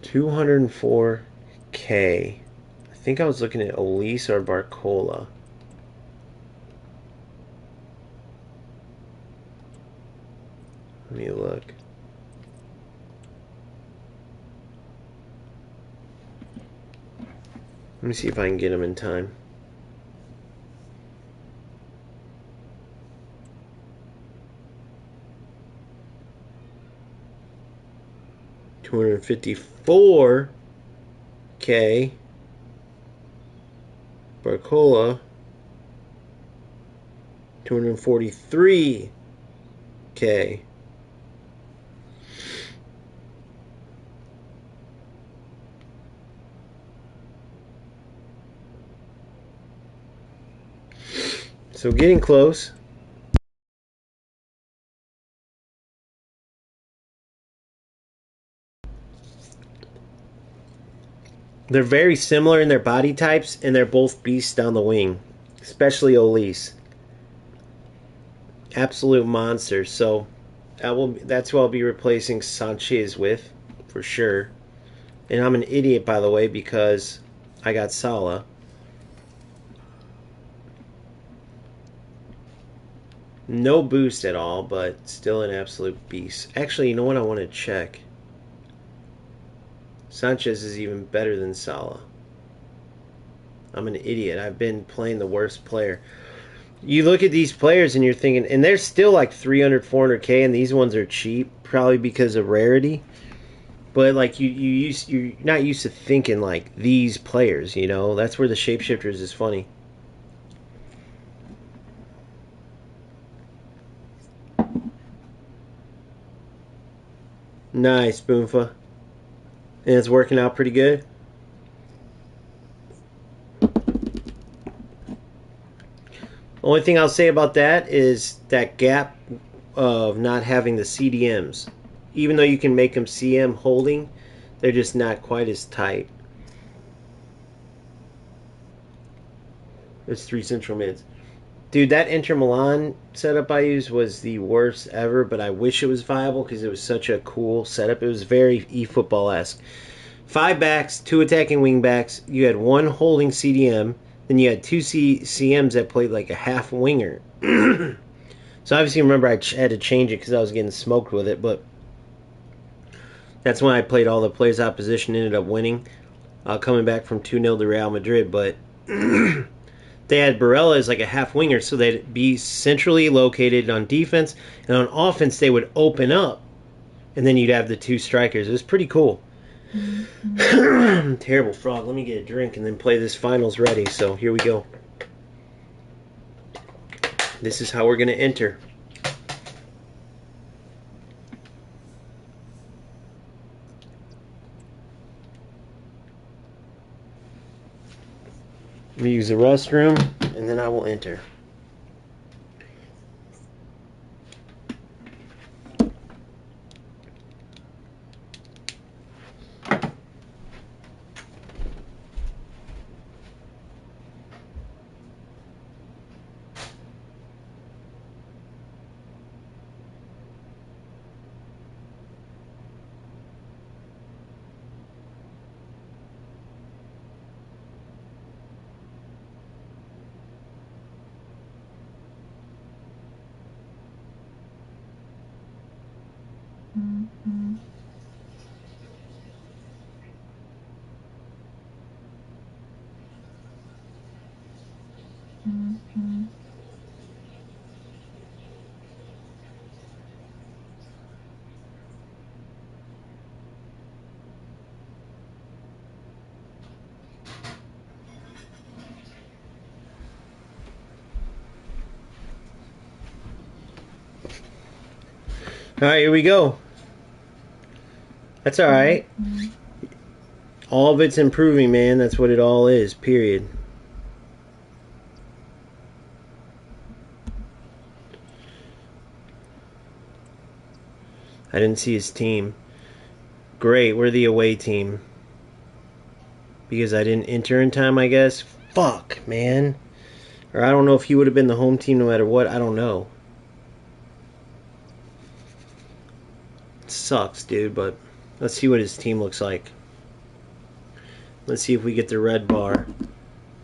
$204K. I think I was looking at Elise or Barcola. Let me look. Let me see if I can get him in time. $254K. Barcola. $243K. So getting close. They're very similar in their body types, and they're both beasts down the wing, especially Elise. Absolute monsters. So that's who I'll be replacing Sanchez with, for sure. And I'm an idiot, by the way, because I got Salah. No boost at all, but still an absolute beast. Actually, you know what? I want to check. Sanchez is even better than Salah. I'm an idiot. I've been playing the worst player. You look at these players and you're thinking, and they're still like 300, 400K, and these ones are cheap, probably because of rarity. But like you're not used to thinking like these players, you know. That's where the shapeshifters is funny. Nice, Boomfa. And it's working out pretty good. Only thing I'll say about that is that gap of not having the CDMs. Even though you can make them CM holding, they're just not quite as tight. There's 3 central mids. Dude, that Inter Milan setup I used was the worst ever, but I wish it was viable because it was such a cool setup. It was very eFootball-esque. 5 backs, 2 attacking wing backs. You had 1 holding CDM. Then you had 2 CMs that played like a half winger. So obviously, remember, I had to change it because I was getting smoked with it. But that's when I played all the players opposition, ended up winning, coming back from 2-0 to Real Madrid. But they had Barella as like a half winger, so they'd be centrally located on defense, and on offense they would open up, and then you'd have the 2 strikers. It was pretty cool. Terrible frog. Let me get a drink and then play this finals ready. So here we go. This is how we're going to enter. We use the restroom and then I will enter. Alright, here we go. That's alright. All of it's improving, man. That's what it all is, period. I didn't see his team. Great, we're the away team. Because I didn't enter in time, I guess. Fuck, man. Or I don't know if he would have been the home team no matter what. I don't know. It sucks, dude, but let's see what his team looks like. Let's see if we get the red bar.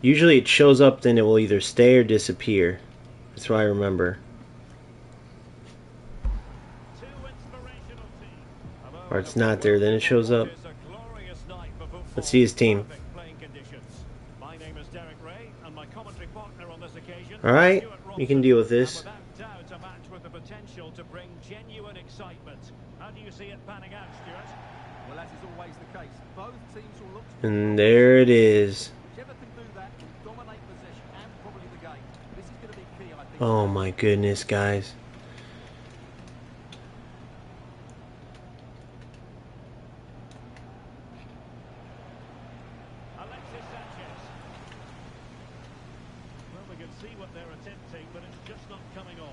Usually it shows up, then it will either stay or disappear. That's what I remember. Or it's not there, then it shows up. Let's see his team. Alright, you can deal with this. And there it is. Oh my goodness, guys. See what they're attempting, but it's just not coming off.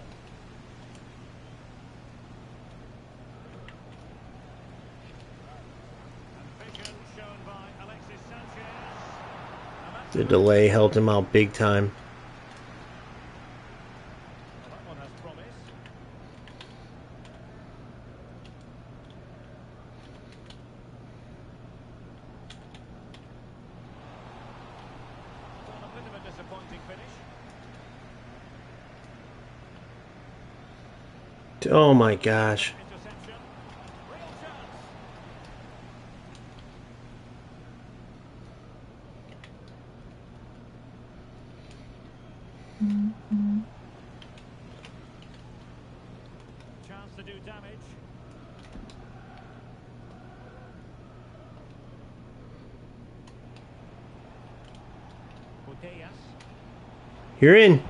And vision shown by Alexis Sanchez. The delay helped him out big time. Well, that one has promise. Well, a bit of a disappointing finish. Oh my gosh. Interception. Real chance. Chance to do damage. Budeas. You're in. Through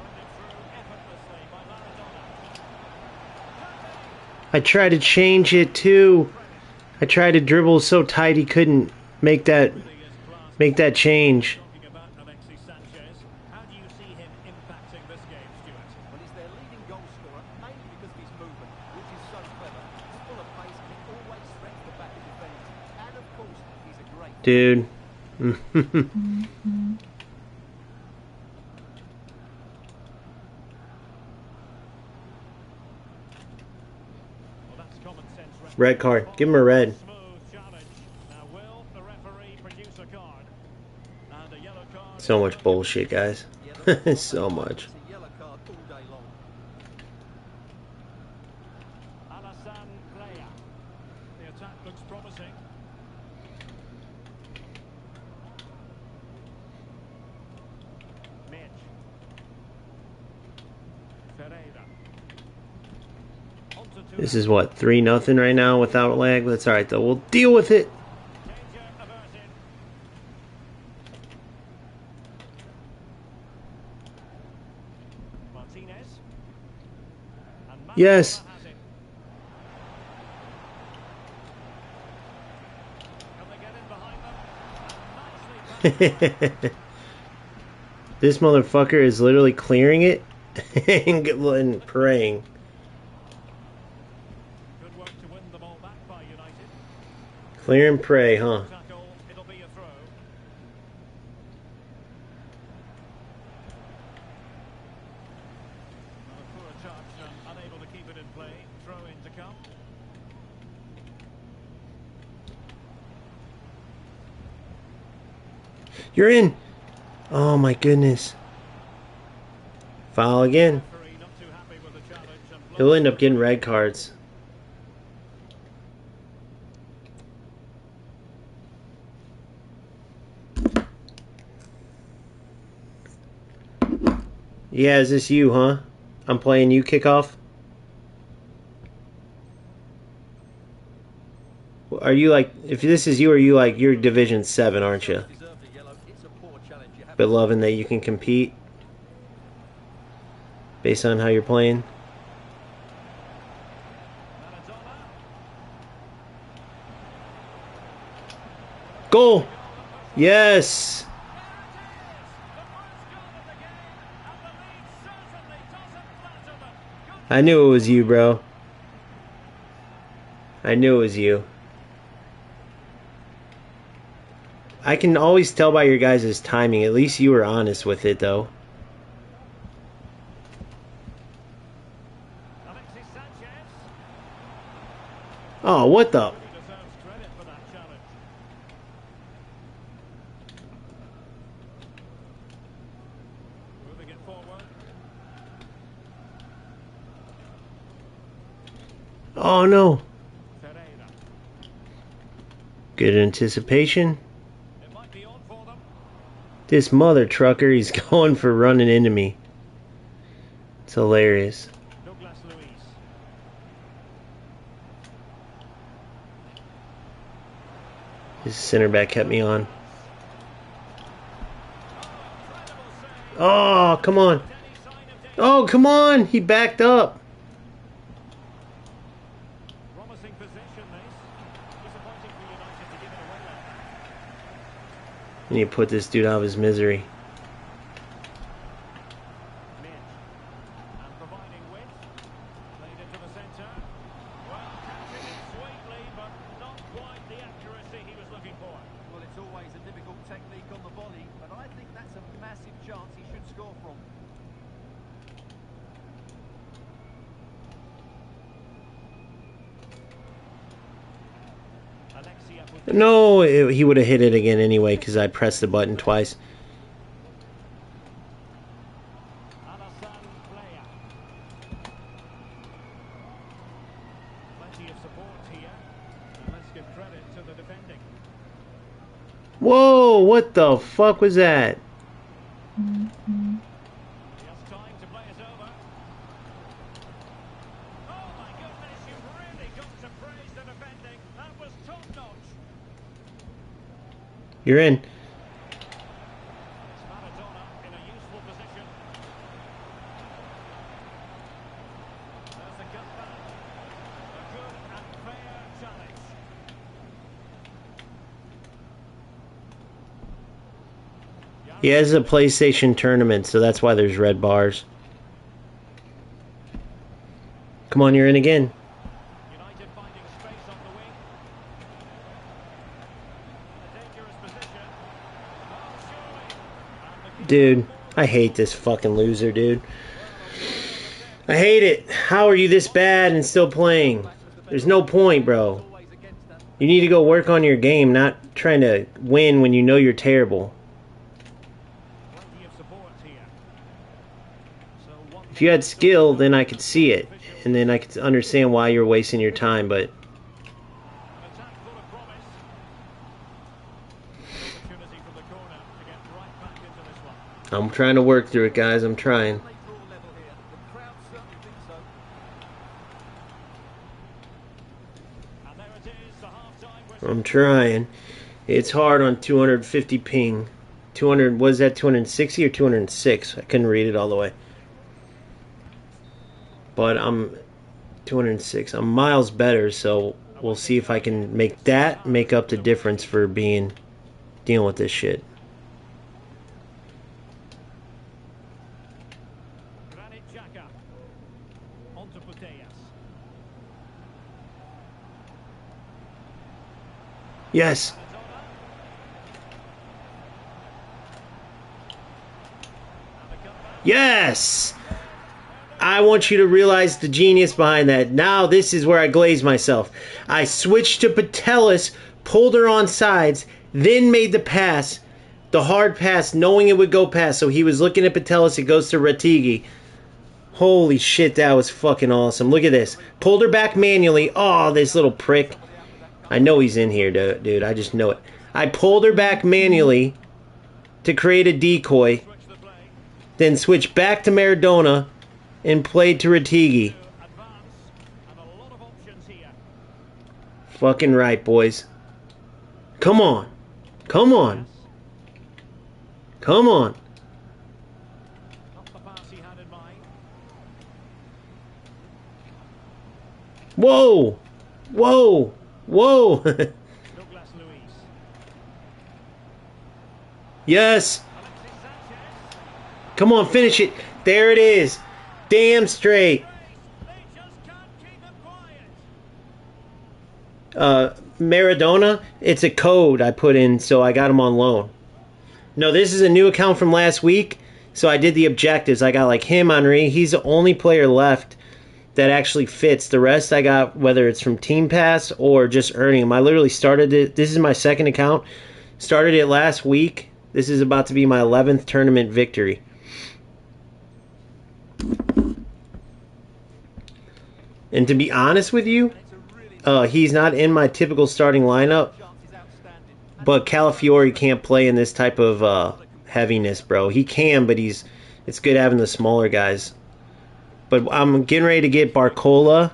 effortlessly by Maradona. I tried to change it too. I tried to dribble so tight he couldn't make that change. Talking about Alexis Sanchez, how do you see him impacting this game, Stuart? Well, he's their leading goal scorer, mainly because of his movement, which is so clever. He's full of pace and he always threatens the back of defenders. And of course, he's a great Dude. Well, that's common sense. Red card. Give him a red. Smooth challenge. Now, will the referee So much bullshit, guys. Yeah, the referee So much. it's a yellow card all day long. Alassane Playa. The attack looks promising. Mitch. Ferreira. This is what, 3-0 right now without lag? That's alright though. We'll deal with it. Danger averted. Martinez. And Yes. Maradona has it. Can they get in behind them? And nicely passed. This motherfucker is literally clearing it and praying. Good work to win the ball back by United. Clear and pray, huh? Tackle, it'll be a throw. A poor touch, unable to keep it in play. Throw in to come. You're in. Oh my goodness. Foul again. Referee not too happy with the challenge and He'll end up getting red cards. Yeah, is this you, huh? I'm playing you kickoff? Are you like, if this is you, are you like, you're Division 7, aren't you? Deserved a yellow. It's a poor challenge. You have But to loving that you can compete based on how you're playing. Maradona. Goal! Yes! I knew it was you, bro. I knew it was you. I can always tell by your guys' timing. At least you were honest with it, though. Alexis Sanchez. Oh, what the? He deserves credit for that challenge. Moving it forward. Oh, no. Ferreira. Good anticipation. It might be on for them. This mother trucker, he's going for running into me. It's hilarious. Douglas Luiz. His center back kept me on. Incredible save. Oh, come on. Any sign of danger. Oh, come on. He backed up. Promising position, this. Disappointing for United to give it away like that. I need to put this dude out of his misery. Mitch. And providing width. Played into the centre. Well, catching it sweetly, but not quite the accuracy he was looking for. Well, it's always a difficult technique on the volley, but I think that's a massive chance he should score from. Alexia No, he would have hit it again anyway because I pressed the button twice. Alassane Playa. Plenty of support here. And let's give credit to the defending. Whoa, what the fuck was that? He has time to play it over. Oh my goodness, you've really got to praise the defending. That was top notch. You're in. It's Maradona in a useful position. There's the cutback. A good and fair challenge. He has a PlayStation tournament, so that's why there's red bars. Come on, you're in again. United finding space on the wing. In a dangerous position. Oh, surely. And the keeper Dude, forward. I hate this fucking loser, dude. I hate it. How are you this bad and still playing? There's no point, bro. Always against them. You need to go work on your game, not trying to win when you know you're terrible. If you had skill, then I could see it, and then I could understand why you're wasting your time, but... An attack full of promise. An opportunity from the corner to get right back into this one. I'm trying to work through it, guys. I'm trying. They draw level here. The crowd certainly think so. And there it is, the half-time whistle. I'm trying. It's hard on 250 ping. 200, was that 260 or 206? I couldn't read it all the way. But I'm 206. I'm miles better, so we'll see if I can make up the difference for dealing with this shit. Granit Xhaka. On to Putellas. Yes. Yes! I want you to realize the genius behind that. Now this is where I glaze myself. I switched to Putellas, pulled her on sides, then made the pass, the hard pass, knowing it would go past. So he was looking at Putellas, it goes to Retigi. Holy shit, that was fucking awesome. Look at this. Pulled her back manually. Oh, this little prick. I know he's in here, dude. I just know it. I pulled her back manually to create a decoy, then switched back to Maradona and played to Retigi. Fucking right, boys. Come on. Come on. Come on. Whoa. Whoa. Whoa. Yes. Come on, finish it. There it is. Damn straight. Maradona, it's a code I put in, so I got him on loan. No, this is a new account from last week, so I did the objectives. I got like him, Henry. He's the only player left that actually fits. The rest I got, whether it's from Team Pass or just earning them. I literally started it. This is my second account. Started it last week. This is about to be my 11th tournament victory. And to be honest with you, he's not in my typical starting lineup. But Calafiori can't play in this type of heaviness, bro. He can, but it's good having the smaller guys. But I'm getting ready to get Barcola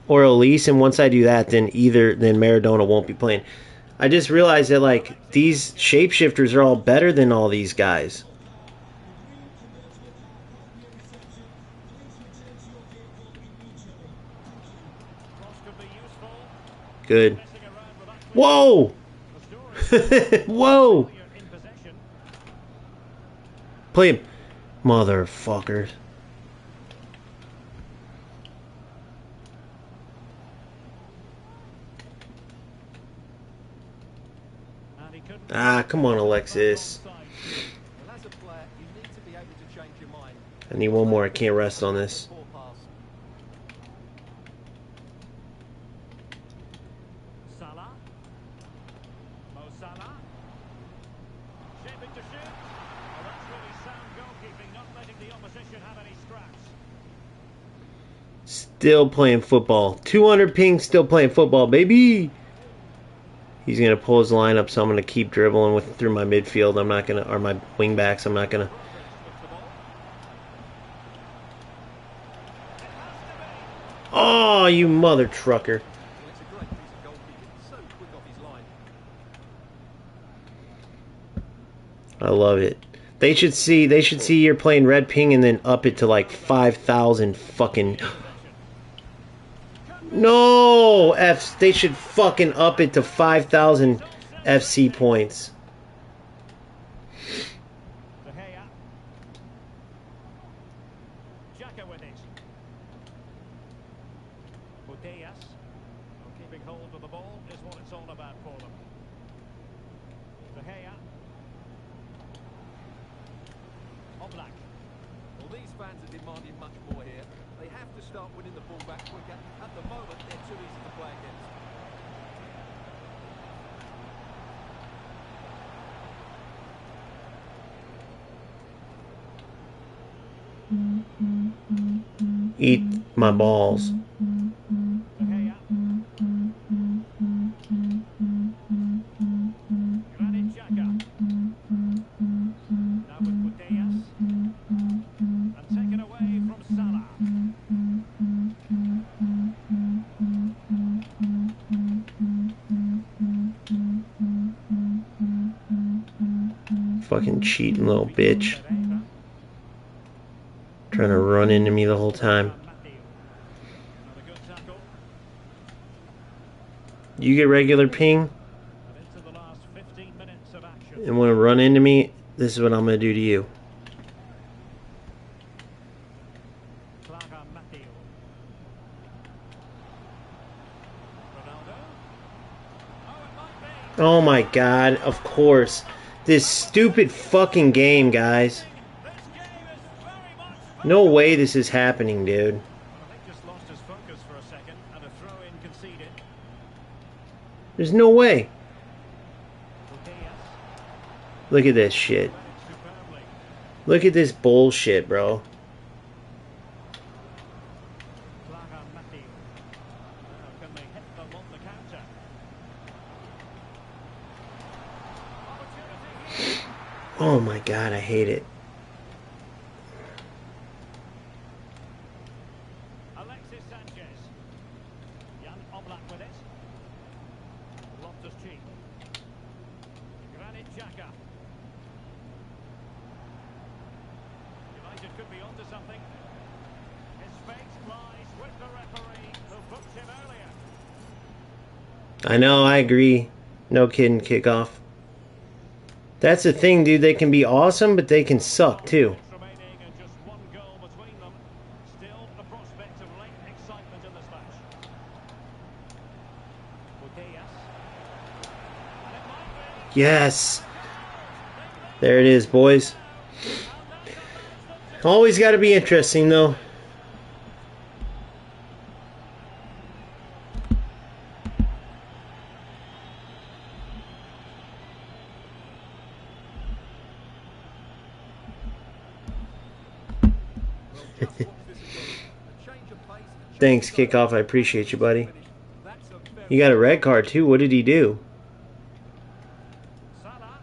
or Elise, and once I do that, then Maradona won't be playing. I just realized that like these shapeshifters are all better than all these guys. Good. Whoa! Whoa! Play him. Motherfuckers. Ah, come on, Alexis. I need one more. I can't rest on this. Still playing football. 200 ping, still playing football, baby. He's going to pull his lineup, so I'm going to keep dribbling through my midfield. I'm not going to, or my wing backs. I'm not going to. Oh, you mother trucker. I love it. They should see you're playing red ping and then up it to like 5,000 fucking. No, they should fucking up it to 5,000 FC points. Xhaka with it. Putellas, keeping hold of the ball is what it's all about for them. De Gea. Oblak. Well, these fans are demanding much more here. They have to start winning the ball back quicker. At the moment, they're too easy to play against. Mm-hmm. Eat my balls. De Gea. Granit Xhaka. Now with Putellas. And taken away from Salah. Fucking cheating little bitch. Pereira. Trying to run into me the whole time. Matthew. Another good tackle. You get regular ping And into the last 15 minutes of action. and want to run into me, this is what I'm going to do to you. Clara Matthew. Ronaldo. Oh, it might be. Oh my god, of course. This stupid fucking game, guys. This game is very much. No way this is happening, dude. Well, I think just lost his focus for a second and a throw-in conceded. There's no way. Putellas Look at this shit. led it superbly. Look at this bullshit, bro. Clara Matthew. Now can they hit them on the counter? Opportunity here. Oh my god, I hate it. Alexis Sanchez. Jan Oblak with it. Loftus-Cheek. Granit Xhaka. United could be onto something. His fate lies with the referee who booked him earlier. I know, I agree. No kidding, kickoff. That's the thing, dude. They can be awesome, but they can suck too. Minutes remaining and just one goal between them. Still a prospect of late excitement in this match. Putellas. And it might be. Yes. There it is, boys. Always got to be interesting, though. Thanks, kickoff. I appreciate you, buddy. You got a red card, too. What did he do? Salah.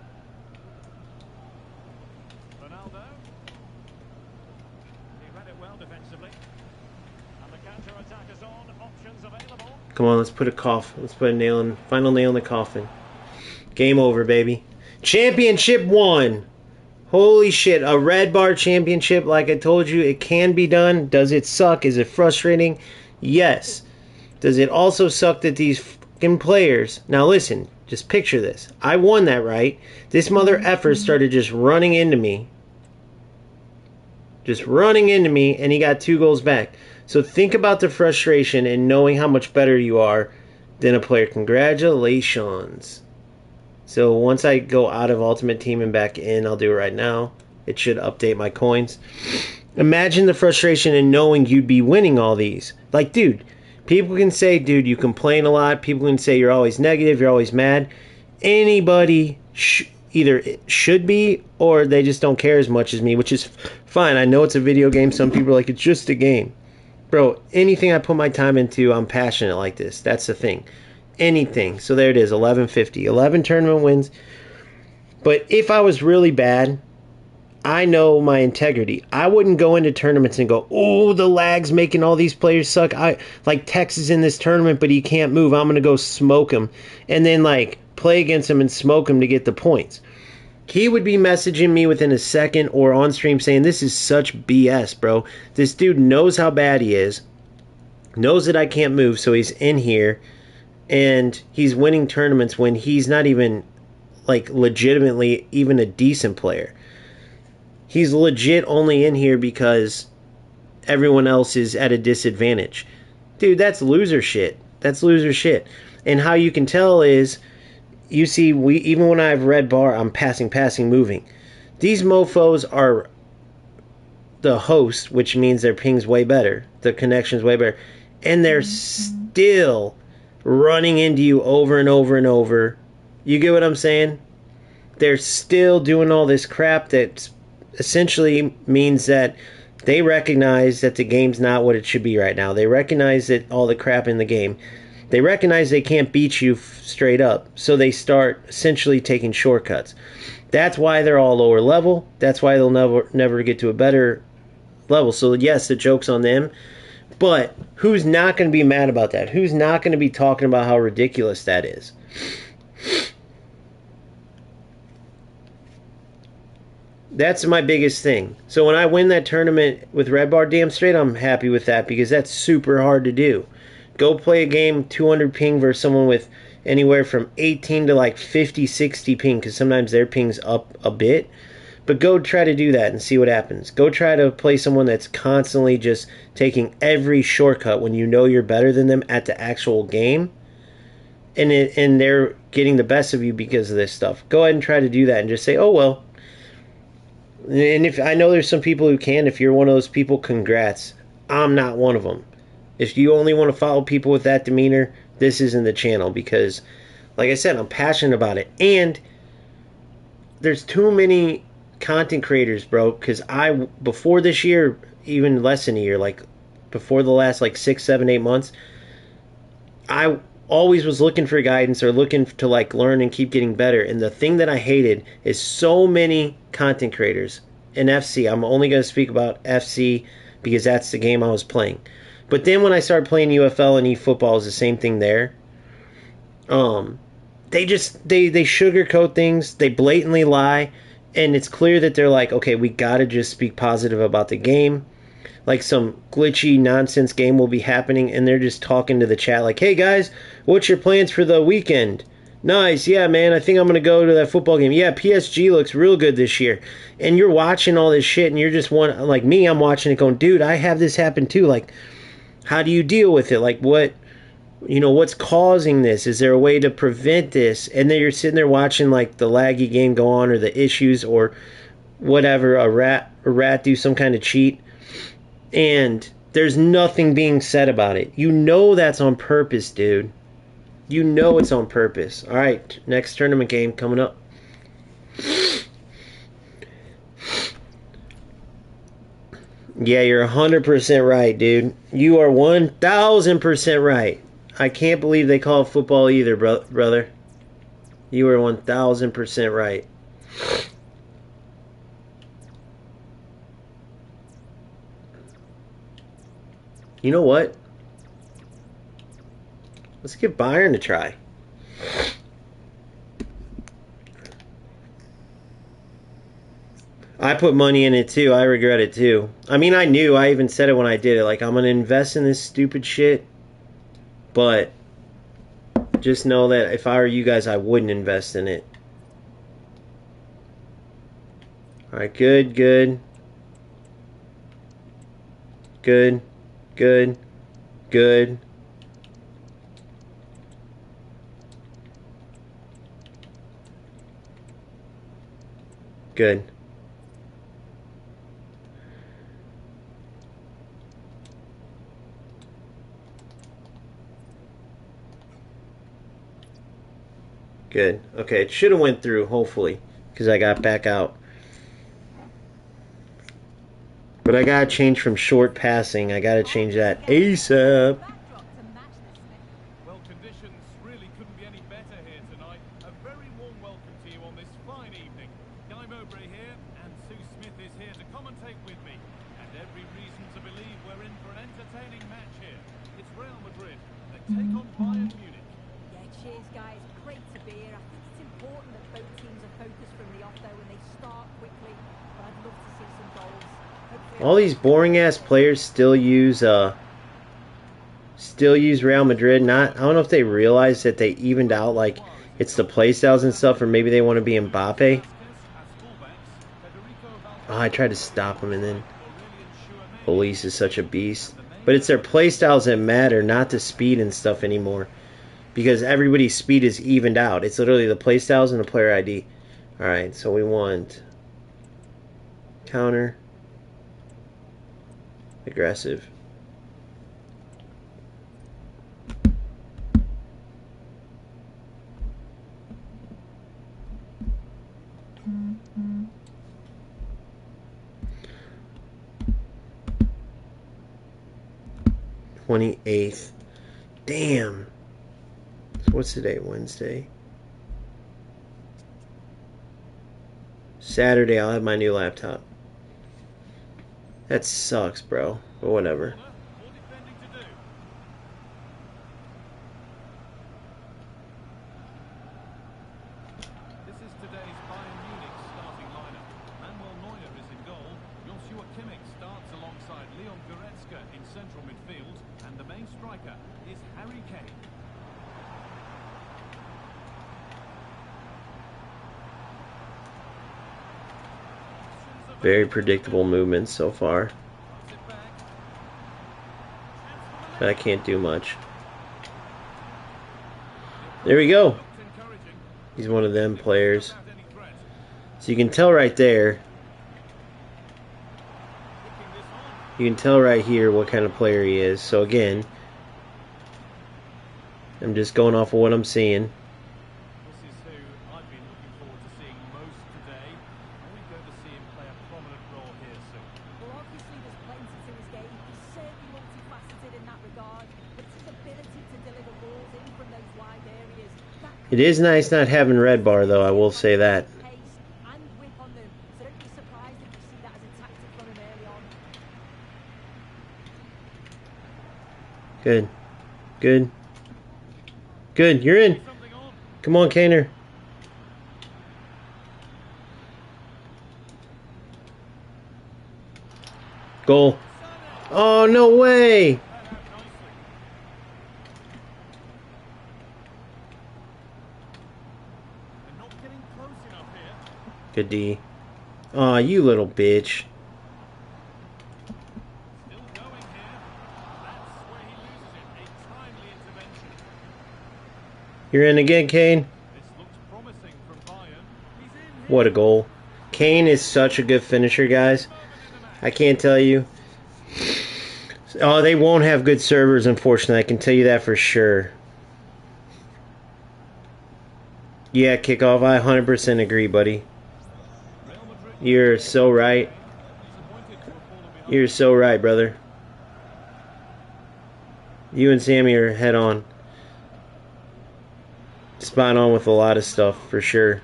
Ronaldo. He read it well defensively. And the counter-attack is on. Options available. Come on, let's put a Let's put a final nail in the coffin. Game over, baby. Championship won. Holy shit, a red bar championship. Like I told you, it can be done. Does it suck? Is it frustrating? Yes. Does it also suck that these fucking players... Now listen, just picture this. I won that, right? This mother effer started just running into me. Just running into me, and he got 2 goals back. So think about the frustration and knowing how much better you are than a player. Congratulations. So once I go out of Ultimate Team and back in, I'll do it right now. It should update my coins. Imagine the frustration in knowing you'd be winning all these. Like, dude, people can say, dude, you complain a lot. People can say you're always negative, you're always mad. Anybody either should be or they just don't care as much as me, which is fine. I know it's a video game. Some people are like, it's just a game. Bro, anything I put my time into, I'm passionate like this. That's the thing. Anything. So there it is, 1150. 11 tournament wins. But if I was really bad, I know my integrity. I wouldn't go into tournaments and go, oh, the lag's making all these players suck. Like Texas in this tournament, but he can't move. I'm going to go smoke him. And then, like, play against him and smoke him to get the points. He would be messaging me within a second or on stream saying, this is such BS, bro. This dude knows how bad he is. Knows that I can't move, so he's in here. And he's winning tournaments when he's not even, like, legitimately even a decent player. He's legit only in here because everyone else is at a disadvantage. Dude, that's loser shit. That's loser shit. And how you can tell is, you see, even when I have red bar, I'm passing, moving. These mofos are the host, which means their ping's way better. The connection's way better. And they're still running into you over and over and over. You get what I'm saying? They're still doing all this crap that essentially means that They recognize that the game's not what it should be right now. They recognize that all the crap in the game. They recognize they can't beat you straight up, so they start essentially taking shortcuts. That's why they're all lower level. That's why they'll never get to a better level. So yes, the joke's on them. But who's not going to be mad about that? Who's not going to be talking about how ridiculous that is? That's my biggest thing. So when I win that tournament with Red Bar damn straight, I'm happy with that because that's super hard to do. Go play a game 200 ping versus someone with anywhere from 18 to like 50, 60 ping because sometimes their ping's up a bit. But go try to do that and see what happens. Go try to play someone that's constantly just taking every shortcut when you know you're better than them at the actual game. And they're getting the best of you because of this stuff. Go ahead and try to do that and just say, oh, well. And if I know there's some people who can, if you're one of those people, congrats. I'm not one of them. If you only want to follow people with that demeanor, this isn't the channel because, like I said, I'm passionate about it. And there's too many content creators, bro, because before this year, even less than a year, like before the last like 6, 7, 8 months, I always was looking for guidance or looking to like learn and keep getting better. And the thing that I hated is so many content creators in FC. I'm only going to speak about FC because that's the game I was playing. But then when I started playing UFL and eFootball, is the same thing there. They sugarcoat things, they blatantly lie, and it's clear that they're like, okay, we gotta just speak positive about the game. Like some glitchy nonsense game will be happening, and they're just talking to the chat like, hey guys, what's your plans for the weekend? Nice, yeah man, I think I'm gonna go to that football game. Yeah, PSG looks real good this year. And you're watching all this shit, and you're just one like me, I'm watching it going, dude, I have this happen too. Like, how do you deal with it? Like, what's causing this? Is there a way to prevent this? And then you're sitting there watching like the laggy game go on or the issues or whatever, a rat do some kind of cheat, and there's nothing being said about it. You know that's on purpose, dude. You know it's on purpose. All right, next tournament game coming up. Yeah, you're 100% right, dude. You are 1,000% right. I can't believe they call it football either, brother. You are 1,000% right. You know what? Let's give Bayern a try. I put money in it too. I regret it too. I mean, I knew. I even said it when I did it. Like, I'm going to invest in this stupid shit. But just know that if I were you guys, I wouldn't invest in it. Alright, good, good. Good, good, good. Good. Good. Okay, it should have went through, hopefully, because I got back out. But I gotta change from short passing. I gotta change that ASAP. Well, conditions really couldn't be any better here tonight. A very warm welcome to you on this fine evening. Guy Mowbray here, and Sue Smith is here to commentate with me. And every reason to believe we're in for an entertaining match here. It's Real Madrid. They take on Bayern Munich. Yeah, cheers, guys. Great to be here. I think it's important that both teams are focused from the off, though, when they start quickly. But I'd love to see some goals. Hopefully All these boring ass players still use Real Madrid. I don't know if they realize that they evened out, like it's the play styles and stuff, or maybe they want to be Mbappe. Oh, I tried to stop him, and then Police is such a beast. But it's their play styles that matter, not the speed and stuff anymore, because everybody's speed is evened out. It's literally the play styles and the player ID. All right, so we want counter. Aggressive. 28th. Damn. So what's today? Wednesday. Saturday, I'll have my new laptop. That sucks, bro. But whatever. More defending to do. This is today's Bayern Munich starting lineup. Manuel Neuer is in goal. Joshua Kimmich starts alongside Leon Goretzka in central midfield, and the main striker is Harry Kane. Very predictable movements so far. But I can't do much. There we go. He's one of them players. So you can tell right there. You can tell right here what kind of player he is. So again, I'm just going off of what I'm seeing. This is who I've been looking forward to seeing most today. Are we going to see him play a prominent role here soon? Well, obviously there's plenty to his game. He's certainly multifaceted in that regard, but it's his ability to deliver balls in from those wide areas. It is nice not having red bar, though, I will say that. Pace and whip on them, so don't be surprised if you see that as a tactic from him early on. Good. Good. Good, you're in. Something on. Come on, Kaner. Goal. Oh, no way. That out nicely. They're not getting close enough here. Good D. Aw, you little bitch. Still going here. That's where he loses it. A timely intervention. You're in again, Kane. This looks promising from Bayern. He's in here. What a goal. Kane is such a good finisher, guys. I can't tell you. Oh, they won't have good servers, unfortunately. I can tell you that for sure. Yeah, kickoff. I 100% agree, buddy. Real Madrid You're so right. disappointed to have fallen behind. You're so right, brother. You and Sammy are head on. Spot on with a lot of stuff, for sure.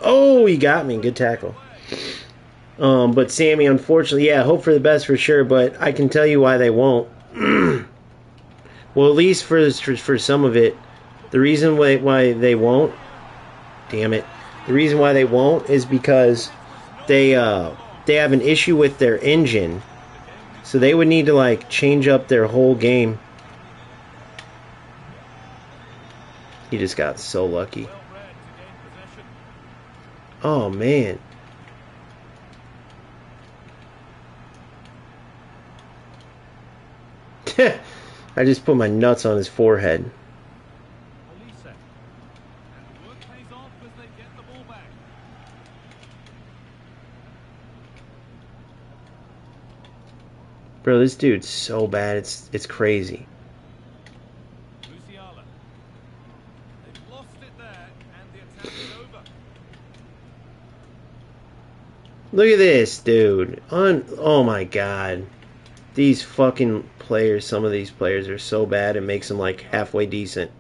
Oh, he got me. Good tackle. But Sammy, unfortunately, yeah, hope for the best for sure, but I can tell you why they won't. Well, at least for some of it, the reason why they won't, damn it, the reason why they won't is because they have an issue with their engine, so they would need to like change up their whole game. He just got so lucky. Well read to gain possession. Oh man. I just put my nuts on his forehead. Olise. And the work pays off as they get the ball back. Bro, this dude's so bad, it's crazy. Musiala. They've lost it there, and the attack is over. Look at this, dude. Oh my god. These fucking players, some of these players are so bad it makes them like halfway decent.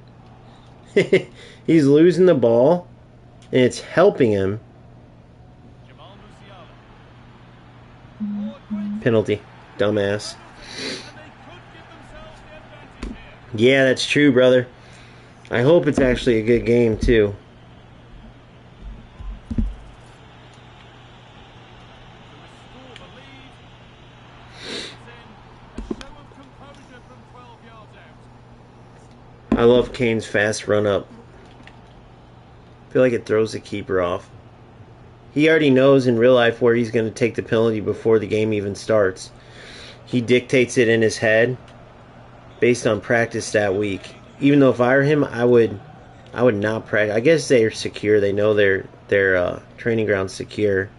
He's losing the ball, and it's helping him. Jamal Musiala. Oh, great. Penalty. Dumbass. And they could give themselves the advantage here. Yeah, that's true, brother. I hope it's actually a good game, too. To restore the lead. It's in. A show of composure from 12 yards out. I love Kane's fast run-up. I feel like it throws the keeper off. He already knows in real life where he's going to take the penalty before the game even starts. He dictates it in his head based on practice that week. Even though if I were him, I would not practice. I guess they're secure. They know their training ground's secure.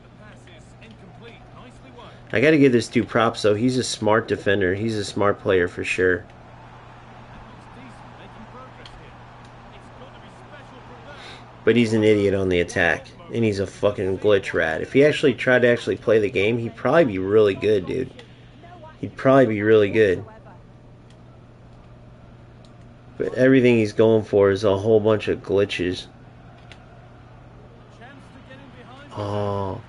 The pass is incomplete. Nicely won. I got to give this dude props, though. He's a smart defender. He's a smart player for sure. That looks decent, making progress here. It's got to be special from there. But he's an idiot on the attack. And he's a fucking glitch rat. If he actually tried to play the game, he'd probably be really good, dude. he'd probably be really good. But everything he's going for is a whole bunch of glitches. Oh.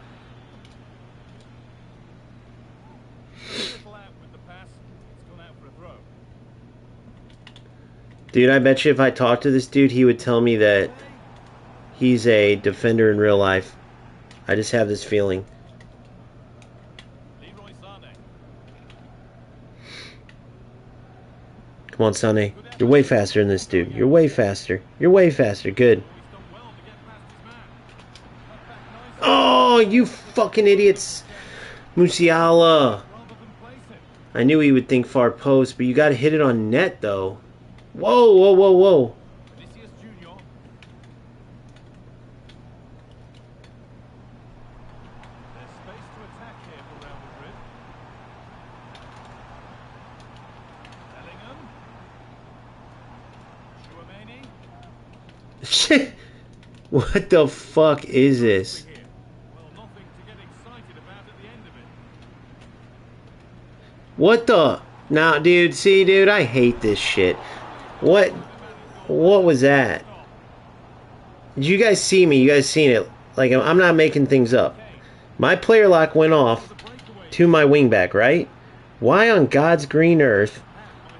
Dude, I bet you if I talked to this dude, he would tell me that he's a defender in real life. I just have this feeling. Come on, Sonny. You're way faster than this dude. You're way faster. You're way faster. Good. Oh, you fucking idiots. Musiala. I knew he would think far post, but you got to hit it on net, though. Whoa, whoa, whoa, whoa. Shit. What the fuck is this? What the? Nah, dude, see, dude, I hate this shit. What was that? Did you guys see me? You guys seen it? Like, I'm not making things up. My player lock went off to my wingback, right? Why on God's green earth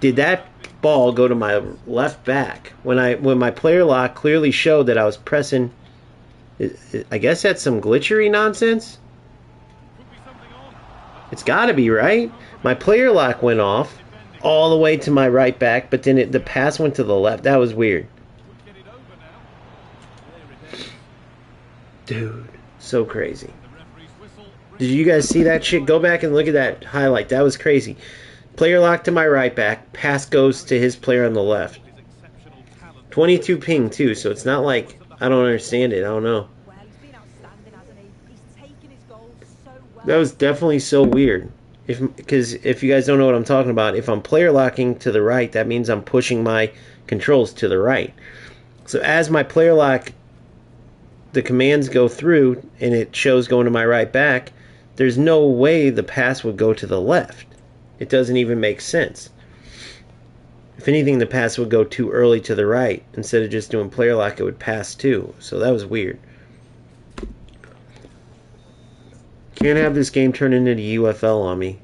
did that ball go to my left back when my player lock clearly showed that I was pressing? I guess that's some glitchery nonsense. It's got to be, right? My player lock went off all the way to my right back, but then the pass went to the left. That was weird. Dude, so crazy. Did you guys see that shit? Go back and look at that highlight. That was crazy. Player lock to my right back. Pass goes to his player on the left. 22 ping, too, so it's not like I don't understand it. I don't know. That was definitely so weird. Because if you guys don't know what I'm talking about, if I'm player locking to the right, that means I'm pushing my controls to the right. So as my player lock, the commands go through and it shows going to my right back, there's no way the pass would go to the left. It doesn't even make sense. If anything, the pass would go too early to the right. Instead of just doing player lock, it would pass too. So that was weird. Can't have this game turn into the UFL on me.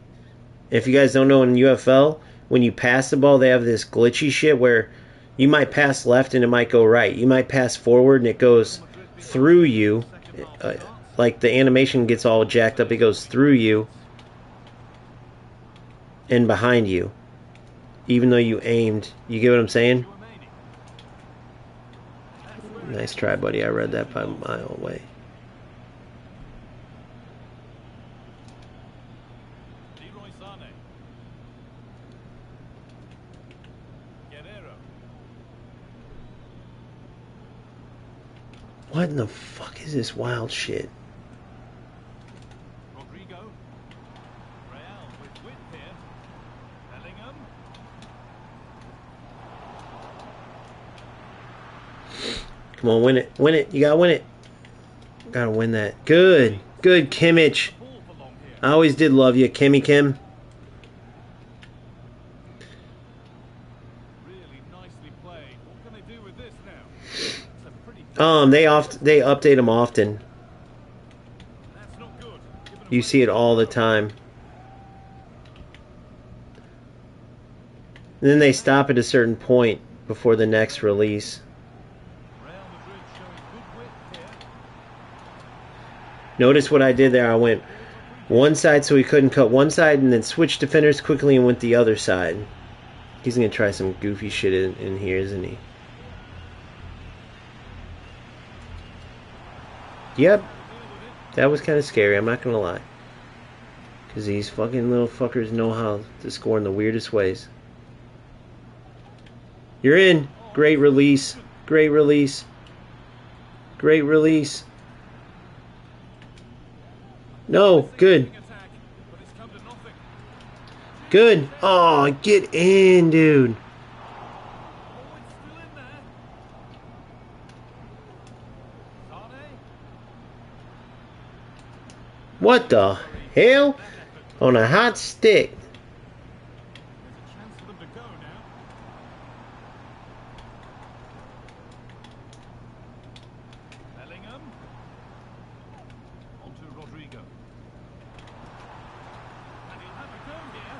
If you guys don't know, in UFL, when you pass the ball, they have this glitchy shit where you might pass left and it might go right. You might pass forward and it goes through you. Like the animation gets all jacked up. It goes through you and behind you. Even though you aimed. You get what I'm saying? Nice try, buddy. I read that by a mile away. What in the fuck is this wild shit? Rodrigo. Real with width here. Bellingham. Come on, win it. Win it. You gotta win it. Gotta win that. Good. Good, Kimmich. I always did love you, Kimmy Kim. Really nicely played. What can they do with this now? They update them often. That's not good. You see it all the time. And then they stop at a certain point before the next release. Notice what I did there. I went one side so he couldn't cut one side and then switched defenders quickly and went the other side. He's going to try some goofy shit in here, isn't he? Yep. That was kind of scary, I'm not going to lie. Because these fucking little fuckers know how to score in the weirdest ways. You're in. Great release. Great release. Great release. No, good. Good. Oh, get in, dude. What the hell? On a hot stick.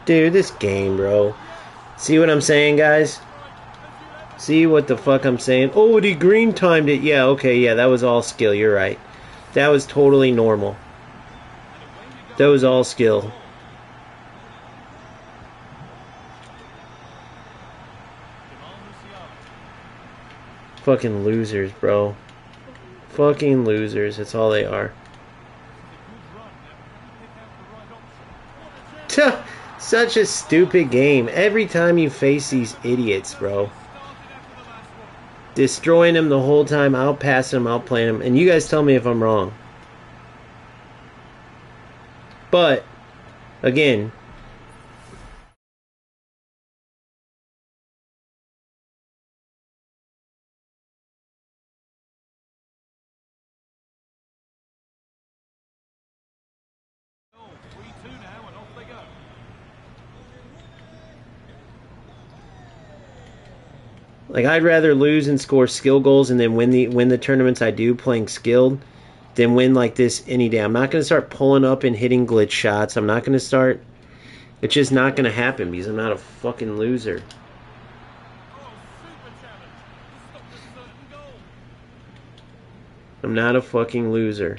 Dude, this game, bro. See what I'm saying, guys? See what the fuck I'm saying? Oh, he green timed it. Yeah, okay, yeah, that was all skill. You're right. That was totally normal. That was all skill. Fucking losers, bro. Fucking losers. That's all they are. Such a stupid game. Every time you face these idiots, bro. Destroying them the whole time, outpassing them, outplaying them. And you guys tell me if I'm wrong. But, again, like, I'd rather lose and score skill goals and then win the tournaments I do playing skilled than win like this any day. I'm not going to start pulling up and hitting glitch shots. I'm not going to start. It's just not going to happen because I'm not a fucking loser. I'm not a fucking loser.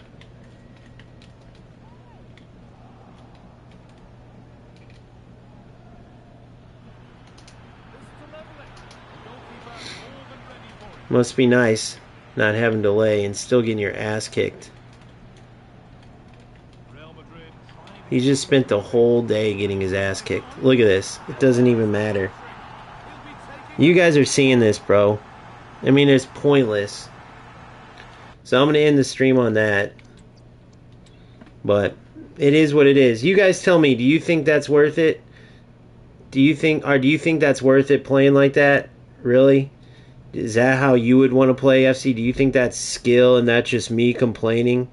Must be nice not having delay and still getting your ass kicked. He just spent the whole day getting his ass kicked. Look at this. It doesn't even matter. You guys are seeing this, bro. I mean, it's pointless. So I'm going to end the stream on that. But it is what it is. You guys tell me, do you think that's worth it? Do you think that's worth it playing like that? Really? Is that how you would want to play FC? Do you think that's skill and that's just me complaining?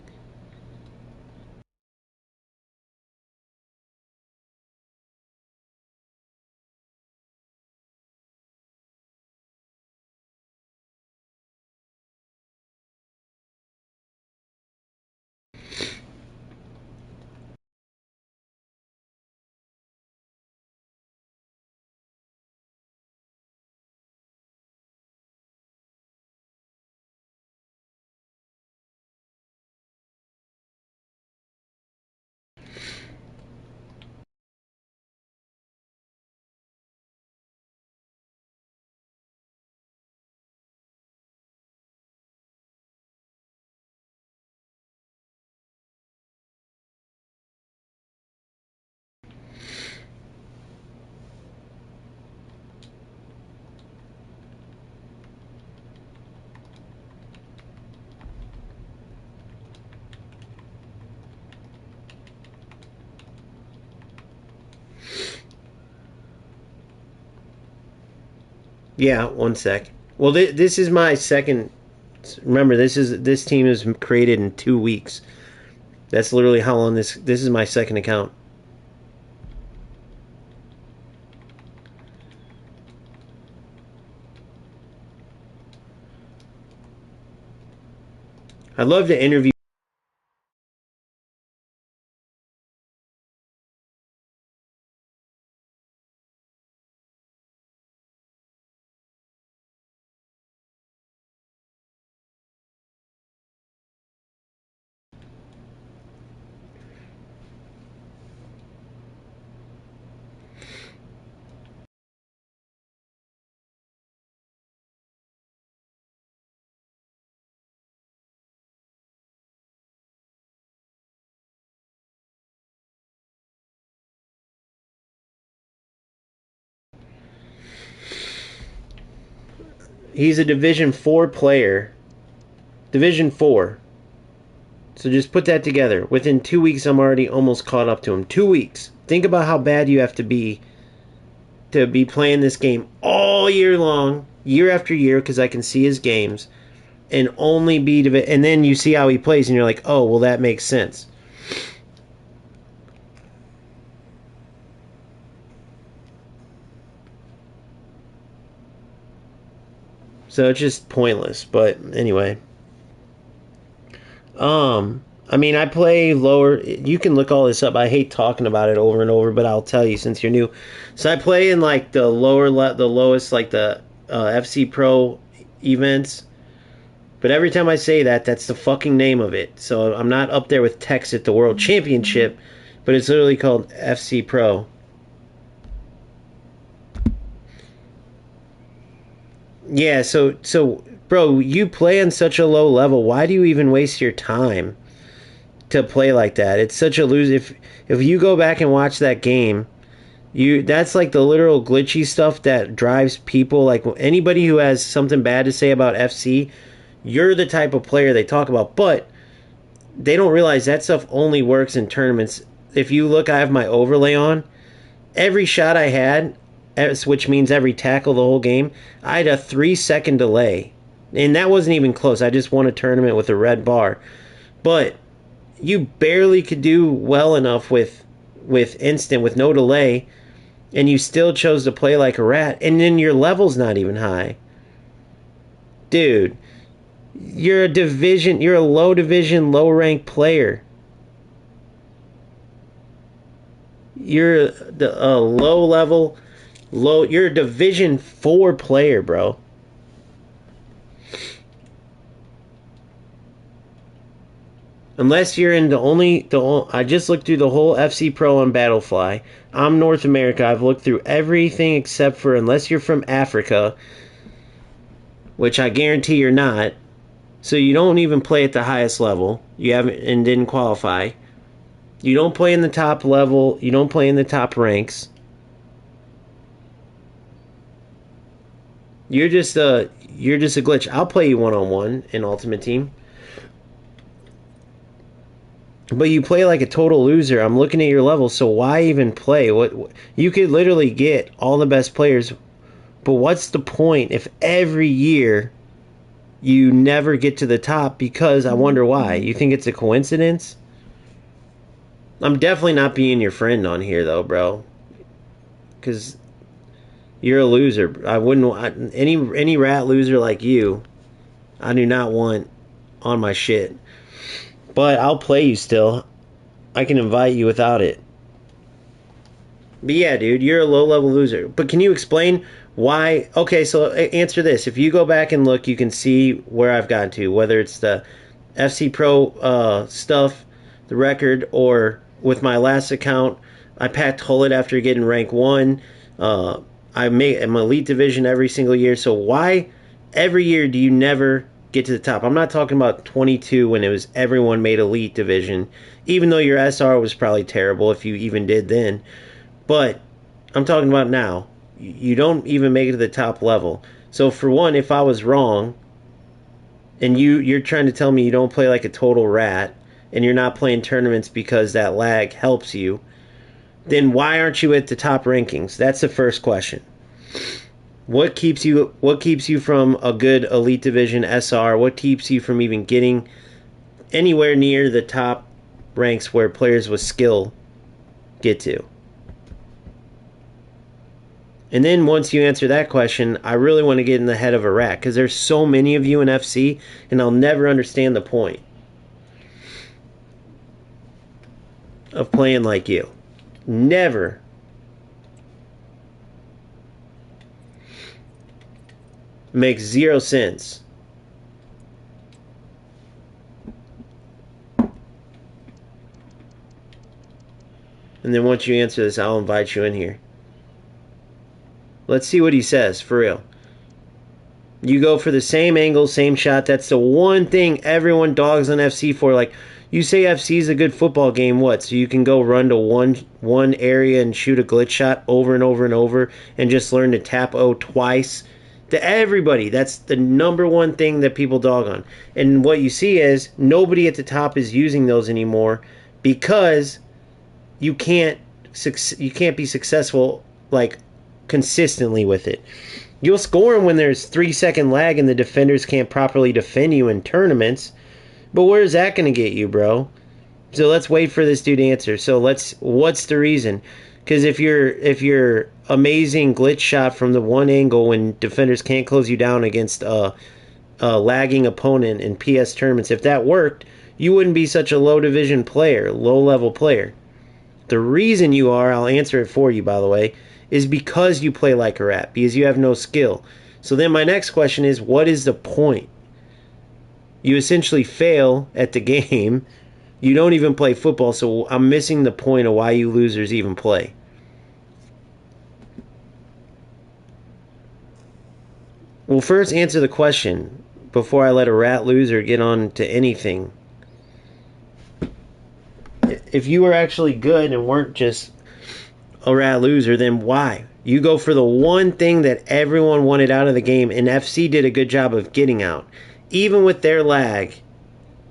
Yeah, one sec. Well, this is my second. Remember, this team is created in 2 weeks. That's literally how long this is my second account. I'd love to interview. He's a Division 4 player. Division 4. So just put that together. Within 2 weeks, I'm already almost caught up to him. 2 weeks. Think about how bad you have to be playing this game all year long, year after year, because I can see his games, and only be and then you see how he plays, and you're like, oh, well, that makes sense. So it's just pointless. But anyway, I mean, I play lower. You can look all this up. I hate talking about it over and over, but I'll tell you since you're new. So I play in like the the lowest, like the FC Pro events. But every time I say that, that's the fucking name of it. So I'm not up there with Tex at the World Championship, but it's literally called FC Pro. Yeah, so bro, you play on such a low level. Why do you even waste your time to play like that? It's such a lose. If you go back and watch that game, that's like the literal glitchy stuff that drives people. Like anybody who has something bad to say about FC, you're the type of player they talk about. But they don't realize that stuff only works in tournaments. If you look, I have my overlay on. Every shot I had, which means every tackle the whole game, I had a 3-second delay. And that wasn't even close. I just won a tournament with a red bar. But you barely could do well enough with instant, with no delay, and you still chose to play like a rat, and then your level's not even high. Dude, you're a low division, low ranked player. You're a low level, you're a Division 4 player, bro. Unless you're in I just looked through the whole FC Pro on Battlefly. I'm North America. I've looked through everything except for, unless you're from Africa, which I guarantee you're not. So you don't even play at the highest level. You haven't and didn't qualify. You don't play in the top level. You don't play in the top ranks. You're just a glitch. I'll play you one-on-one in Ultimate Team. But you play like a total loser. I'm looking at your level, so why even play? What you could literally get all the best players, but what's the point if every year you never get to the top? Because I wonder why. You think it's a coincidence? I'm definitely not being your friend on here, though, bro. Because you're a loser. I wouldn't want any rat loser like you. I do not want on my shit. But I'll play you still. I can invite you without it. But yeah, dude, you're a low-level loser. But can you explain why? Okay, so answer this. If you go back and look, you can see where I've gotten to, whether it's the FC Pro stuff, the record, or with my last account, I packed Hullet after getting rank 1. I'm Elite Division every single year. So why every year do you never get to the top? I'm not talking about 22 when it was everyone made Elite Division, even though your SR was probably terrible if you even did then. But I'm talking about now. You don't even make it to the top level. So for one, if I was wrong, and you're trying to tell me you don't play like a total rat, and you're not playing tournaments because that lag helps you, then why aren't you at the top rankings? That's the first question. What keeps you from a good Elite Division SR? What keeps you from even getting anywhere near the top ranks where players with skill get to? And then once you answer that question, I really want to get in the head of a rat, because there's so many of you in FC, and I'll never understand the point of playing like you. Never. Makes zero sense. And then once you answer this, I'll invite you in here. Let's see what he says, for real. You go for the same angle, same shot. That's the one thing everyone dogs on FC for. Like, you say FC is a good football game, what? So you can go run to one area and shoot a glitch shot over and over and over and just learn to tap O twice? To everybody, that's the number one thing that people dog on. And what you see is nobody at the top is using those anymore, because you can't be successful like consistently with it. You'll score when there's 3-second lag and the defenders can't properly defend you in tournaments, but where's that going to get you, bro? So let's wait for this dude to answer. So what's the reason? Because if your amazing glitch shot from the one angle when defenders can't close you down against a lagging opponent in PS tournaments, if that worked, you wouldn't be such a low division player, low level player. The reason you are, I'll answer it for you by the way, is because you play like a rat, because you have no skill. So then my next question is, what is the point? You essentially fail at the game. You don't even play football, so I'm missing the point of why you losers even play. Well, first answer the question before I let a rat loser get on to anything. If you were actually good and weren't just a rat loser, then why? You go for the one thing that everyone wanted out of the game, and FC did a good job of getting out. Even with their lag,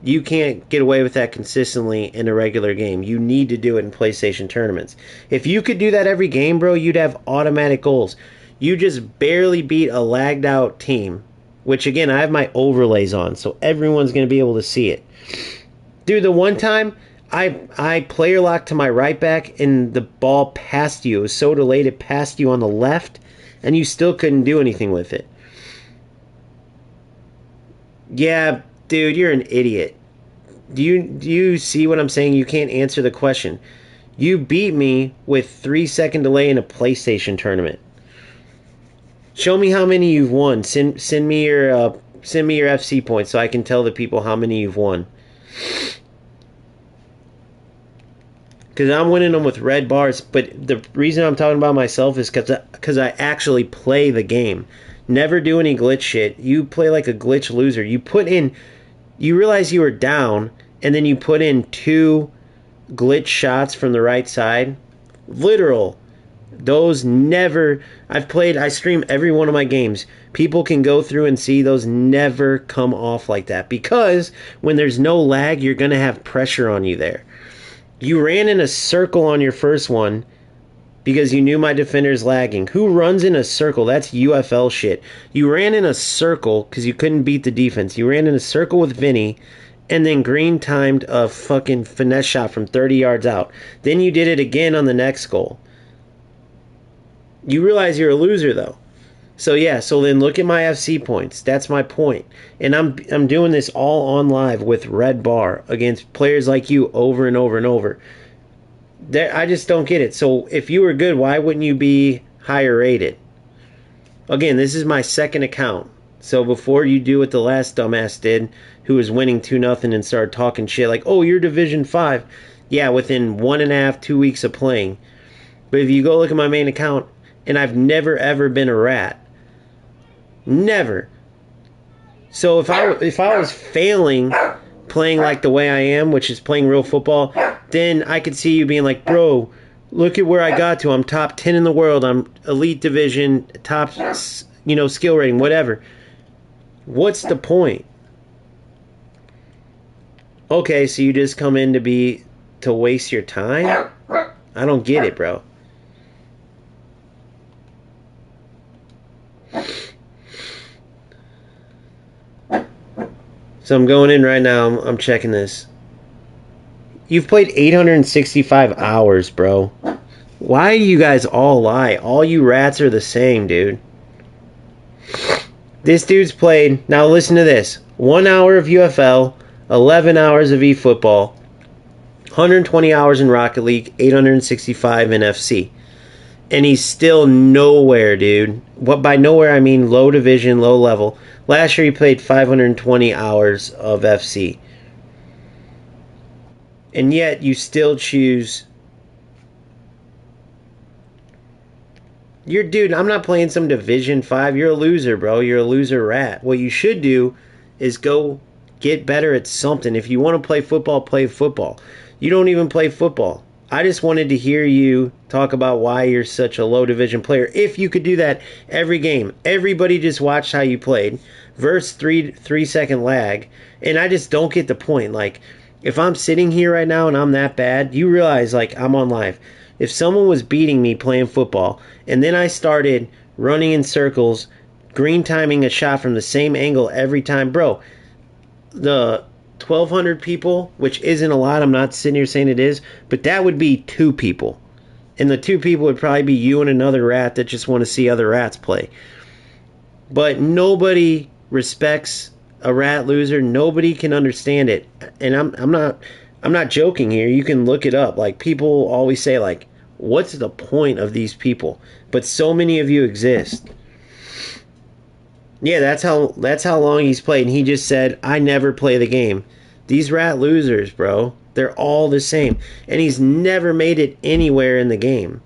you can't get away with that consistently in a regular game. You need to do it in PlayStation tournaments. If you could do that every game, bro, you'd have automatic goals. You just barely beat a lagged out team, which again, I have my overlays on, so everyone's going to be able to see it. Dude, the one time I player locked to my right back and the ball passed you. It was so delayed it passed you on the left, and you still couldn't do anything with it. Yeah, dude, you're an idiot. Do you see what I'm saying? You can't answer the question. You beat me with 3-second delay in a PlayStation tournament. Show me how many you've won. Send me your FC points so I can tell the people how many you've won. Because I'm winning them with red bars. But the reason I'm talking about myself is because I actually play the game. Never do any glitch shit. You play like a glitch loser. You realize you were down, and then you put in 2 glitch shots from the right side. Literal. Those never... I stream every one of my games. People can go through and see those never come off like that. Because when there's no lag, you're going to have pressure on you there. You ran in a circle on your first one because you knew my defender's lagging. Who runs in a circle? That's UFL shit. You ran in a circle because you couldn't beat the defense. You ran in a circle with Vinny, and then Green timed a fucking finesse shot from 30 yards out. Then you did it again on the next goal. You realize you're a loser, though. So yeah, so then look at my FC points. That's my point. And I'm doing this all on live with red bar against players like you over and over and over. I just don't get it. So if you were good, why wouldn't you be higher rated? Again, this is my second account. So before you do what the last dumbass did, who was winning 2-0 and started talking shit like, oh, you're Division 5. Yeah, within 1.5, 2 weeks of playing. But if you go look at my main account, and I've never ever been a rat. Never. So if I was failing playing like the way I am, which is playing real football, then I could see you being like, bro, look at where I got to. I'm top 10 in the world. I'm elite division, top, skill rating, whatever. What's the point? Okay, so you just come in to waste your time? I don't get it, bro. So I'm going in right now. I'm checking this. You've played 865 hours, bro. Why do you guys all lie? All you rats are the same, dude. This dude's played, now listen to this, 1 hour of UFL, 11 hours of eFootball, 120 hours in Rocket League, 865 in FC. And he's still nowhere, dude. What by nowhere, I mean low division, low level. Last year he played 520 hours of FC. And yet you still choose... Dude, I'm not playing some Division 5. You're a loser, bro. You're a loser rat. What you should do is go get better at something. If you want to play football, play football. You don't even play football. I just wanted to hear you talk about why you're such a low division player. If you could do that every game. Everybody just watched how you played. Verse 3-second lag. And I just don't get the point. Like, if I'm sitting here right now and I'm that bad, you realize, like, I'm on live. If someone was beating me playing football, and then I started running in circles, green timing a shot from the same angle every time, bro, the 1,200 people, which isn't a lot, I'm not sitting here saying it is, but that would be 2 people. And the 2 people would probably be you and another rat that just want to see other rats play. But nobody respects a rat loser. Nobody can understand it. And I'm not joking here. You can look it up. Like, people always say, like, what's the point of these people? But so many of you exist. Yeah, that's how long he's played, and he just said, I never play the game. These rat losers, bro, they're all the same. And he's never made it anywhere in the game.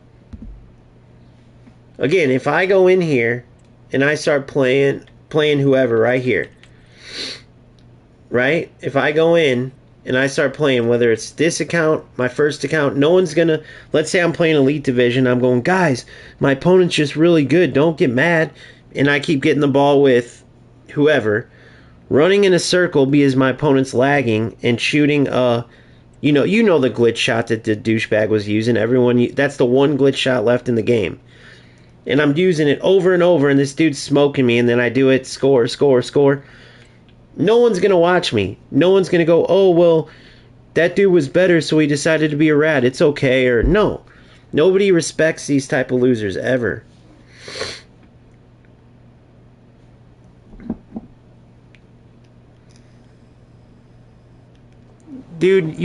Again, if I go in here and I start playing whoever right here, right? If I go in and I start playing, whether it's this account, my first account, no one's gonna, let's say I'm playing Elite Division, I'm going, guys, my opponent's just really good, don't get mad. And I keep getting the ball with whoever, running in a circle because my opponent's lagging and shooting you know the glitch shot that the douchebag was using. That's the one glitch shot left in the game. And I'm using it over and over, and this dude's smoking me, and then I do it, score, score, score. No one's going to watch me. No one's going to go, oh, well, that dude was better, so he decided to be a rat. It's okay. Or no. Nobody respects these type of losers ever. Dude,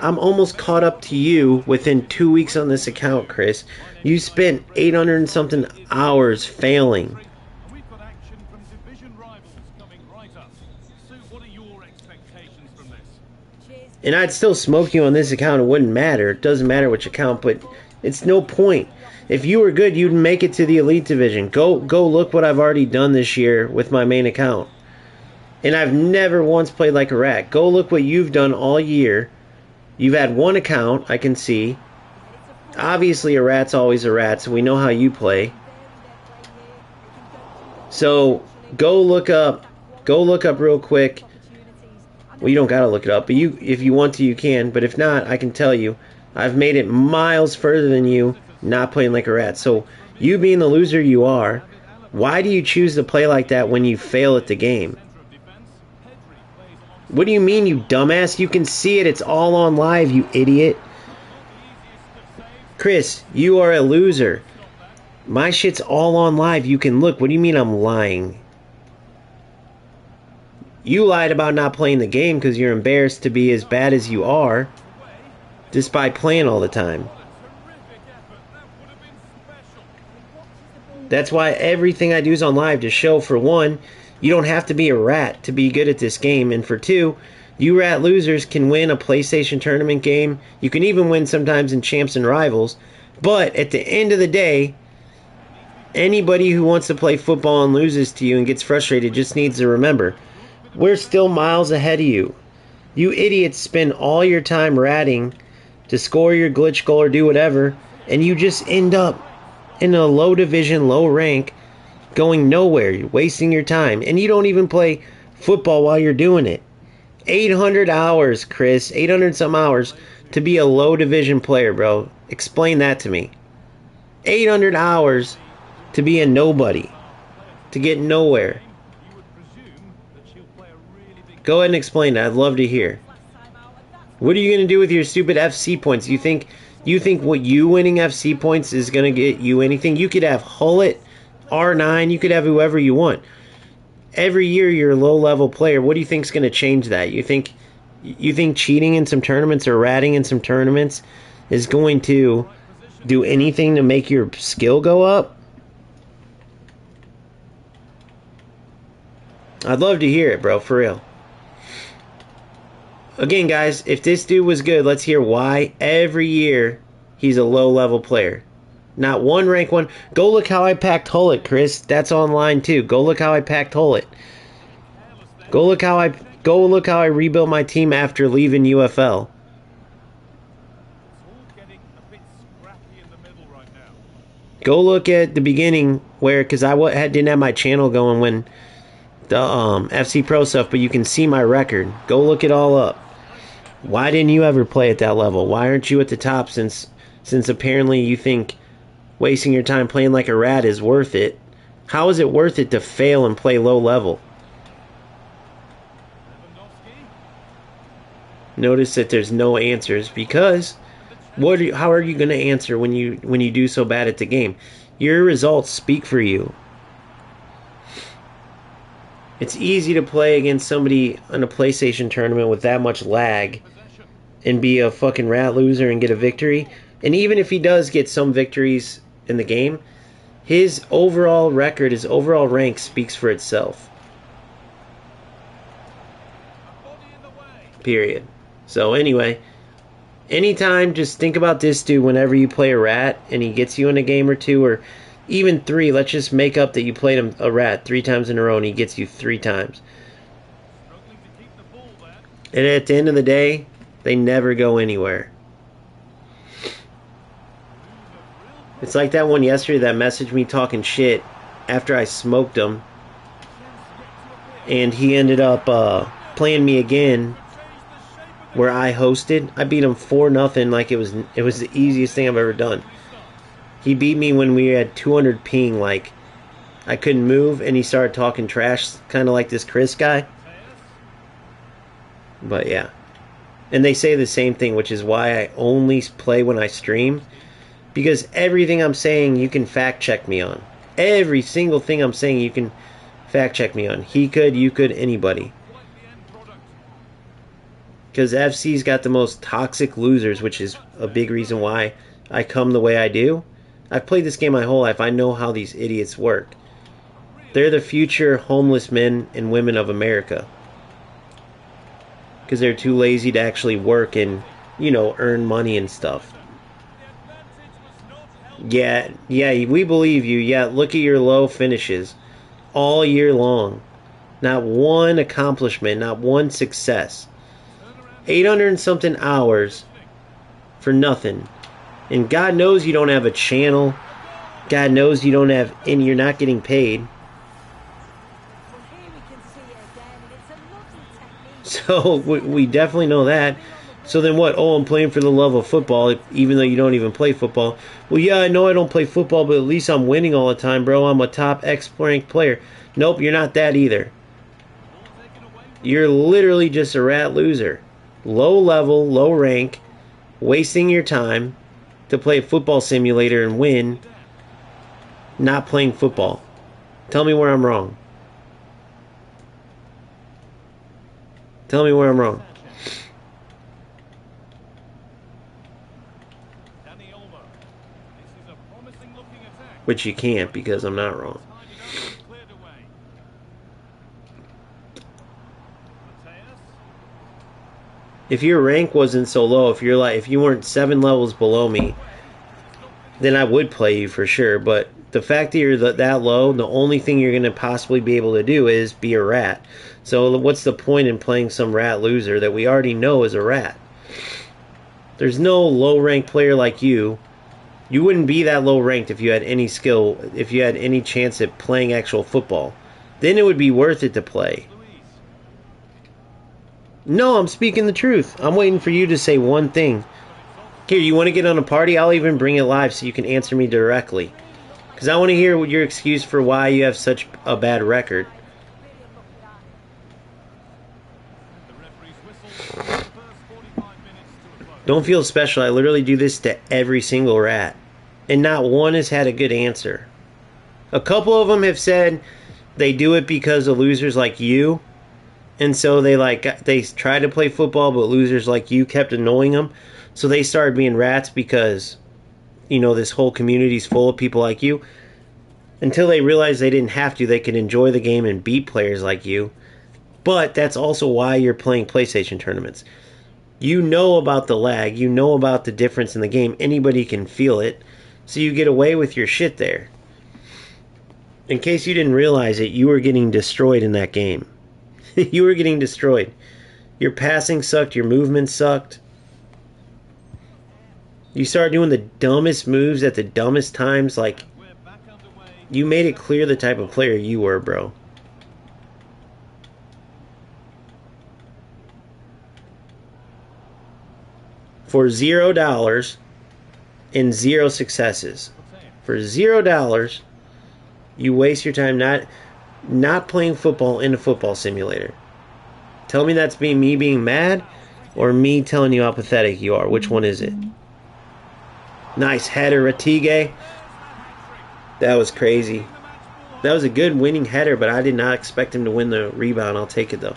I'm almost caught up to you within 2 weeks on this account, Chris. You spent 800 and something hours failing. We've got action from division rivals coming right up. Sue, what are your expectations from this? And I'd still smoke you on this account. It wouldn't matter. It doesn't matter which account, but it's no point. If you were good, you'd make it to the Elite Division. Go look what I've already done this year with my main account. And I've never once played like a rat. Go look what you've done all year. You've had one account, I can see. Obviously, a rat's always a rat, so we know how you play. So, go look up real quick. Well, you don't gotta look it up, but if you want to, you can. But if not, I can tell you, I've made it miles further than you, not playing like a rat. So, you being the loser you are, why do you choose to play like that when you fail at the game? What do you mean, you dumbass? You can see it. It's all on live, you idiot. Chris, you are a loser. My shit's all on live. You can look. What do you mean I'm lying? You lied about not playing the game because you're embarrassed to be as bad as you are, despite playing all the time. That's why everything I do is on live, to show, for one, you don't have to be a rat to be good at this game. And for two, you rat losers can win a PlayStation tournament game. You can even win sometimes in Champs and Rivals. But at the end of the day, anybody who wants to play football and loses to you and gets frustrated just needs to remember, we're still miles ahead of you. You idiots spend all your time ratting to score your glitch goal or do whatever, and you just end up in a low division, low rank, going nowhere. You're wasting your time. And you don't even play football while you're doing it. 800 hours, Chris. 800 some hours to be a low division player, bro. Explain that to me. 800 hours to be a nobody. To get nowhere. Go ahead and explain that. I'd love to hear. What are you going to do with your stupid FC points? You think what you winning FC points is going to get you anything? You could have Hullet, R9, you could have whoever you want. Every year you're a low-level player. What do you think's going to change that? You think cheating in some tournaments or ratting in some tournaments is going to do anything to make your skill go up? I'd love to hear it, bro, for real. Again, guys, if this dude was good, let's hear why every year he's a low-level player. Not one rank one. Go look how I packed Hullet, Chris. That's online too. Go look how I packed Hullet. Go look how I rebuilt my team after leaving UFL. Go look at the beginning where, because didn't have my channel going when the FC Pro stuff, but you can see my record. Go look it all up. Why didn't you ever play at that level? Why aren't you at the top since apparently you think wasting your time playing like a rat is worth it? How is it worth it to fail and play low level? Notice that there's no answers because how are you going to answer when you do so bad at the game? Your results speak for you. It's easy to play against somebody in a PlayStation tournament with that much lag and be a fucking rat loser and get a victory. And even if he does get some victories in the game, his overall record, his overall rank speaks for itself. Period. So anyway, anytime, just think about this dude whenever you play a rat and he gets you in a game or two, or even 3. Let's just make up that you played him a rat 3 times in a row and he gets you 3 times. And at the end of the day, they never go anywhere. It's like that one yesterday that messaged me talking shit after I smoked him. And he ended up playing me again where I hosted. I beat him 4-0 like it was the easiest thing I've ever done. He beat me when we had 200 ping, like I couldn't move, and he started talking trash, kind of like this Chris guy. But yeah. And they say the same thing, which is why I only play when I stream. Because everything I'm saying, you can fact check me on. Every single thing I'm saying, you can fact check me on. He could, you could, anybody. Because FC's got the most toxic losers, which is a big reason why I come the way I do. I've played this game my whole life. I know how these idiots work. They're the future homeless men and women of America. Because they're too lazy to actually work and, earn money and stuff. Yeah, we believe you. Yeah, look at your low finishes. All year long. Not one accomplishment, not one success. 800 and something hours for nothing. And God knows you don't have a channel. God knows you don't have, and you're not getting paid. So we definitely know that. So then what? Oh, I'm playing for the love of football, even though you don't even play football. Well, yeah, I know I don't play football, but at least I'm winning all the time, bro. I'm a top X-ranked player. Nope, you're not that either. You're literally just a rat loser. Low level, low rank, wasting your time to play a football simulator and win, not playing football. Tell me where I'm wrong. Tell me where I'm wrong. Which you can't, because I'm not wrong. If your rank wasn't so low, if you weren't 7 levels below me, then I would play you for sure. But the fact that you're that low, the only thing you're going to possibly be able to do is be a rat. So what's the point in playing some rat loser that we already know is a rat? There's no low-ranked player like you. You wouldn't be that low-ranked if you had any skill, if you had any chance at playing actual football. Then it would be worth it to play. No, I'm speaking the truth. I'm waiting for you to say one thing. Here, you want to get on a party? I'll even bring it live so you can answer me directly. Because I want to hear your excuse for why you have such a bad record. Don't feel special. I literally do this to every single rat. And not one has had a good answer. A couple of them have said they do it because of losers like you. And so they tried to play football, but losers like you kept annoying them. So they started being rats because, this whole community's full of people like you. Until they realized they didn't have to. They could enjoy the game and beat players like you. But that's also why you're playing PlayStation tournaments. You know about the lag. You know about the difference in the game. Anybody can feel it. So you get away with your shit there. In case you didn't realize it, you were getting destroyed in that game. You were getting destroyed. Your passing sucked. Your movement sucked. You started doing the dumbest moves at the dumbest times. Like, you made it clear the type of player you were, bro. For $0 and 0 successes. For $0, you waste your time not playing football in a football simulator. Tell me that's me being mad or me telling you how pathetic you are. Which one is it? Nice header, Ratige. That was crazy. That was a good winning header, but I did not expect him to win the rebound. I'll take it, though.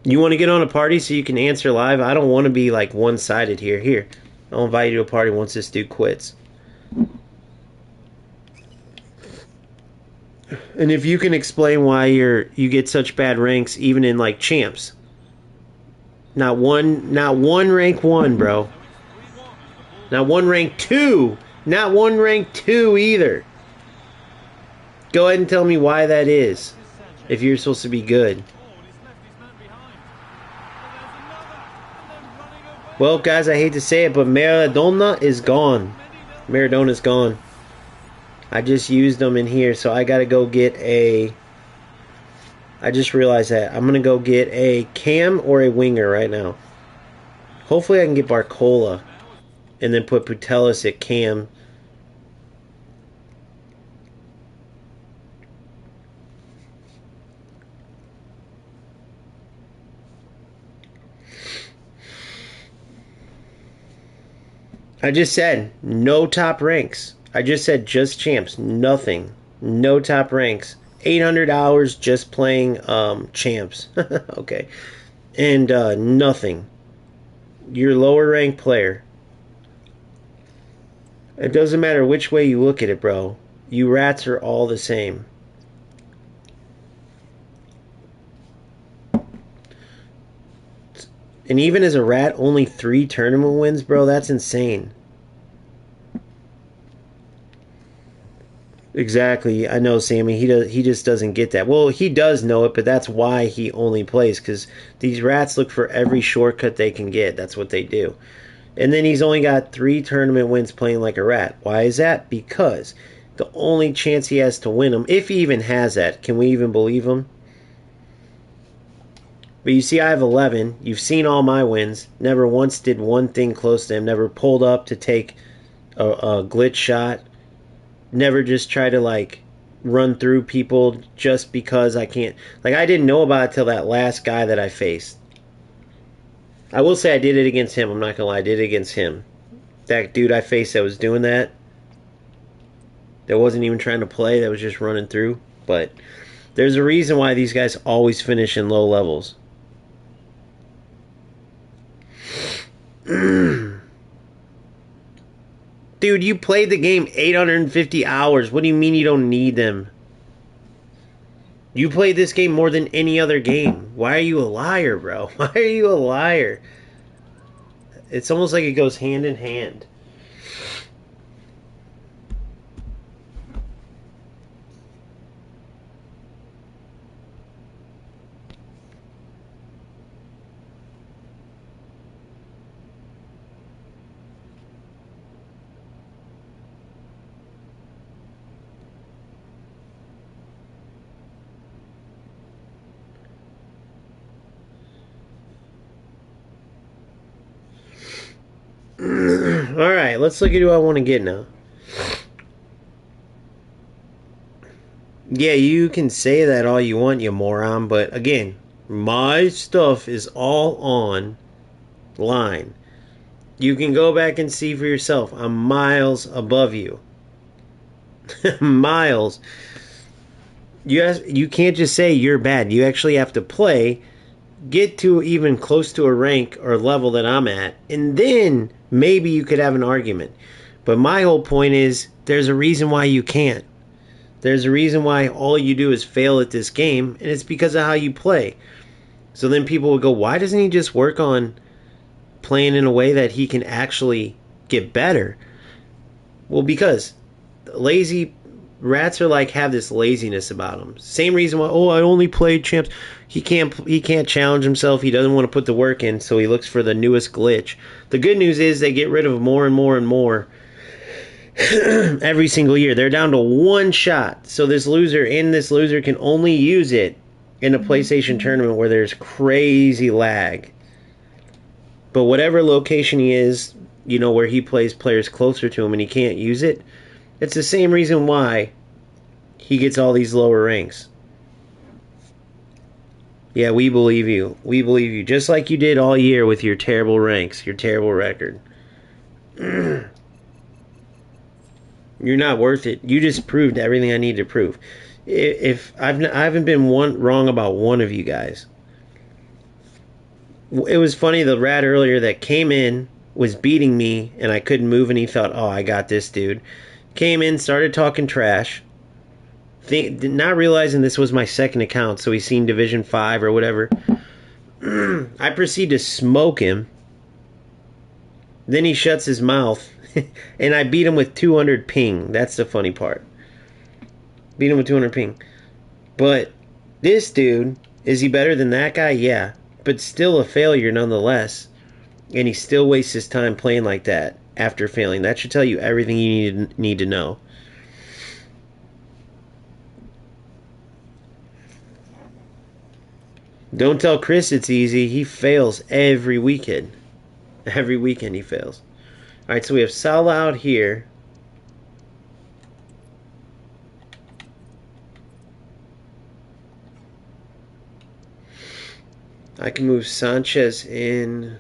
You want to get on a party so you can answer live? I don't want to be like one-sided here. Here, I'll invite you to a party once this dude quits. And if you can explain why you get such bad ranks even in like champs. Not one rank 1, bro. Not one rank 2. Not one rank 2 either. Go ahead and tell me why that is. If you're supposed to be good. Well, guys, I hate to say it, but Maradona is gone. Maradona's gone. I just used them in here, so I gotta go get a... I just realized that. I'm gonna go get a cam or a winger right now. Hopefully I can get Barcola. And then put Putelis at cam. I just said no top ranks. I just said just champs. Nothing. No top ranks. 800 hours just playing champs. Okay. And nothing. Your lower ranked player. It doesn't matter which way you look at it, bro. You rats are all the same. And even as a rat, only 3 tournament wins, bro. That's insane. Exactly. I know, Sammy. He just doesn't get that. Well, he does know it, but that's why he only plays. Because these rats look for every shortcut they can get. That's what they do. And then he's only got 3 tournament wins playing like a rat. Why is that? Because the only chance he has to win them, if he even has that, can we even believe him? But you see, I have 11. You've seen all my wins. Never once did one thing close to him. Never pulled up to take a glitch shot. Never just try to, like, run through people just because I can't. Like, I didn't know about it till that last guy that I faced. I will say I did it against him. I'm not going to lie. I did it against him. That dude I faced that was doing that. That wasn't even trying to play. That was just running through. But there's a reason why these guys always finish in low levels. Dude, you played the game 850 hours. What do you mean you don't need them? You played this game more than any other game. Why are you a liar, bro? Why are you a liar? It's almost like it goes hand in hand. Alright, let's look at who I want to get now. Yeah, you can say that all you want, you moron, but again, my stuff is all on line. You can go back and see for yourself. I'm miles above you. Miles. You can't just say you're bad. You actually have to play, get to even close to a rank or level that I'm at, and then maybe you could have an argument. But my whole point is, there's a reason why you can't. There's a reason why all you do is fail at this game, and it's because of how you play. So then people will go, why doesn't he just work on playing in a way that he can actually get better? Well, because lazy rats are like, have this laziness about them. Same reason why, I only played champs. He can't challenge himself. He doesn't want to put the work in, so he looks for the newest glitch. The good news is they get rid of more and more and more every single year. They're down to 1 shot. So this loser can only use it in a PlayStation tournament where there's crazy lag. But whatever location he is, where he plays players closer to him and he can't use it, it's the same reason why he gets all these lower ranks. Yeah, we believe you. We believe you. Just like you did all year with your terrible ranks, your terrible record. You're not worth it. You just proved everything I need to prove. If I haven't been wrong about one of you guys. It was funny, the rat earlier that came in was beating me and I couldn't move, and he thought, oh, I got this dude. Came in, started talking trash, not realizing this was my second account, so he's seen Division 5 or whatever. I proceed to smoke him. Then he shuts his mouth, and I beat him with 200 ping. That's the funny part. Beat him with 200 ping. But this dude, is he better than that guy? Yeah. But still a failure nonetheless. And he still wastes his time playing like that after failing. That should tell you everything you need to know. Don't tell Chris it's easy. He fails every weekend. Every weekend he fails. Alright, so we have Salah out here. I can move Sanchez in.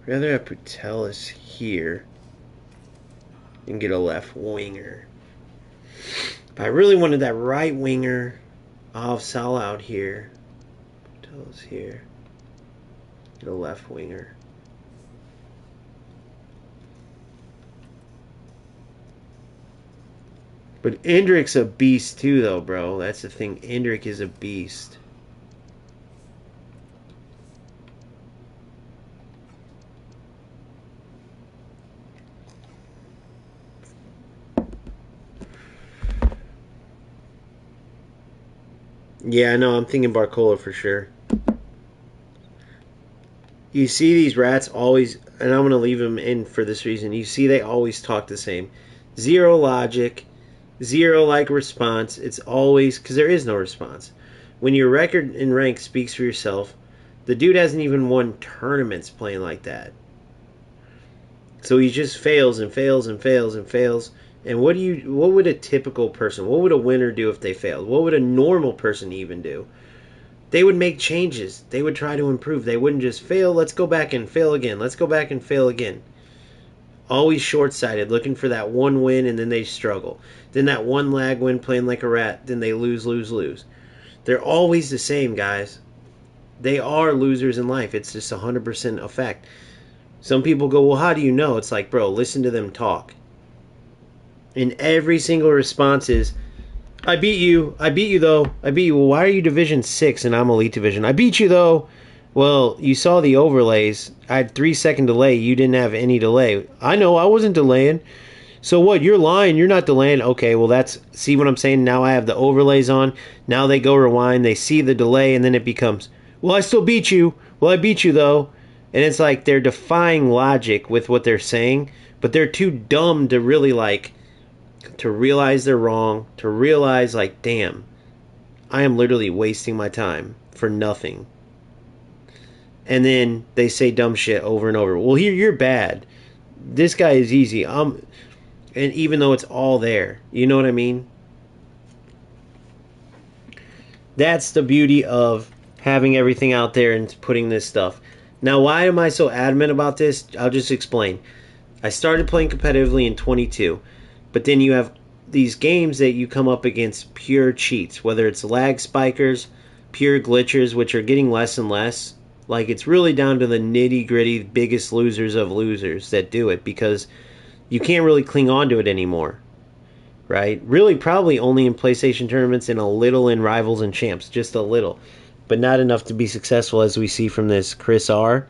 I'd rather have Putelis here and get a left winger. If I really wanted that right winger, I'll have Salah out here. Putelis here. Get a left winger. But Endrick's a beast too, though, bro. That's the thing. Endrick is a beast. Yeah, I know. I'm thinking Barcola for sure. You see these rats always, and I'm going to leave them in for this reason. You see they always talk the same. Zero logic. Zero like response. It's always, because there is no response. When your record and rank speaks for yourself, the dude hasn't even won tournaments playing like that. So he just fails and fails and fails and fails. And what would a typical person, what would a winner do if they failed? What would a normal person even do? They would make changes. They would try to improve. They wouldn't just fail, let's go back and fail again. Let's go back and fail again. Always short-sighted, looking for that one win, and then they struggle. Then that one lag win, playing like a rat, then they lose. They're always the same, guys. They are losers in life. It's just 100% a fact. Some people go, well, how do you know? It's like, bro, listen to them talk. And every single response is, I beat you though. I beat you. Well, why are you Division 6 and I'm Elite Division? I beat you though. Well, you saw the overlays. I had 3-second delay. You didn't have any delay. I know, I wasn't delaying. So what? You're lying. You're not delaying. Okay, well, see what I'm saying? Now I have the overlays on. Now they go rewind. They see the delay, and then it becomes, well, I still beat you. Well, I beat you, though. And it's like they're defying logic with what they're saying, but they're too dumb to really, to realize they're wrong, to realize, damn, I am literally wasting my time for nothing. And then they say dumb shit over and over. Well, here, you're bad. This guy is easy. And even though it's all there, you know what I mean? That's the beauty of having everything out there and putting this stuff. Now, why am I so adamant about this? I'll just explain. I started playing competitively in 22, but then you have these games that you come up against pure cheats, whether it's lag spikers, pure glitchers, which are getting less and less. It's really down to the nitty-gritty biggest losers of losers that do it, because you can't really cling on to it anymore, right? Really, probably only in PlayStation tournaments and a little in Rivals and Champs, just a little, but not enough to be successful, as we see from this Chris R.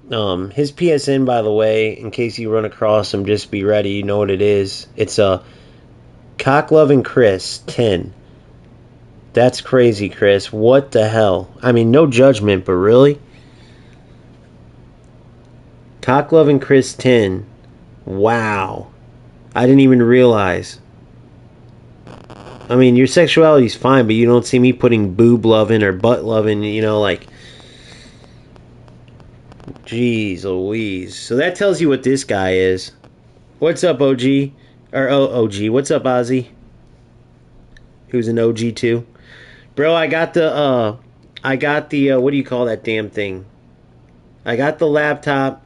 His PSN, by the way, in case you run across him, just be ready. You know what it is. It's a Cockloving Chris 10. That's crazy, Chris. What the hell? I mean, no judgment, but really? Cockloving Chris 10. Wow. I didn't even realize. I mean, your sexuality's fine, but you don't see me putting boob loving or butt loving, Jeez Louise. So that tells you what this guy is. What's up, OG? Or OG. What's up, Ozzy? Who's an OG too? Bro, I got the I got the, what do you call that damn thing? I got the laptop,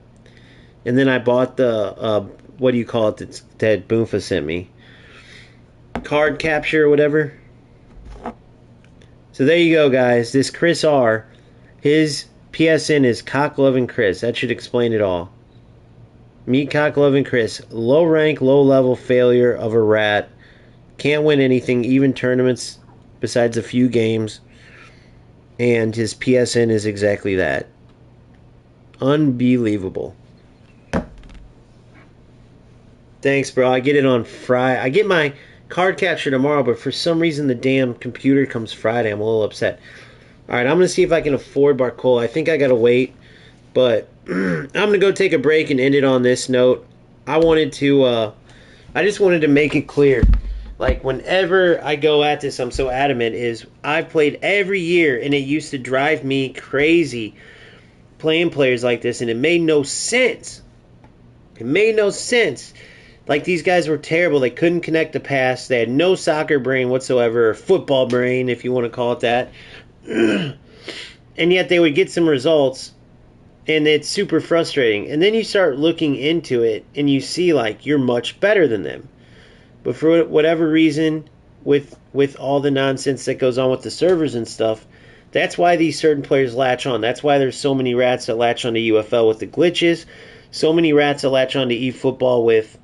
and then I bought the, what do you call it that Boomfa sent me? Card capture or whatever. So there you go, guys. This Chris R, his PSN is Cocklovin Chris. That should explain it all. Meet Cocklovin Chris. Low rank, low level failure of a rat. Can't win anything, even tournaments, besides a few games. And his PSN is exactly that. Unbelievable. Thanks, bro. I get it on Friday. I get my card capture tomorrow, but for some reason the damn computer comes Friday. I'm a little upset. Alright, I'm going to see if I can afford Barcola. I think I got to wait, but I'm going to go take a break and end it on this note. I just wanted to make it clear. Like, whenever I go at this, I'm so adamant, is I've played every year, and it used to drive me crazy playing players like this, and it made no sense. It made no sense. Like, these guys were terrible. They couldn't connect the pass. They had no soccer brain whatsoever, or football brain, if you want to call it that. And yet they would get some results, and it's super frustrating. And then you start looking into it, and you see, like, you're much better than them. But for whatever reason, with all the nonsense that goes on with the servers and stuff, that's why these certain players latch on. That's why there's so many rats that latch on to UFL with the glitches, so many rats that latch on to eFootball with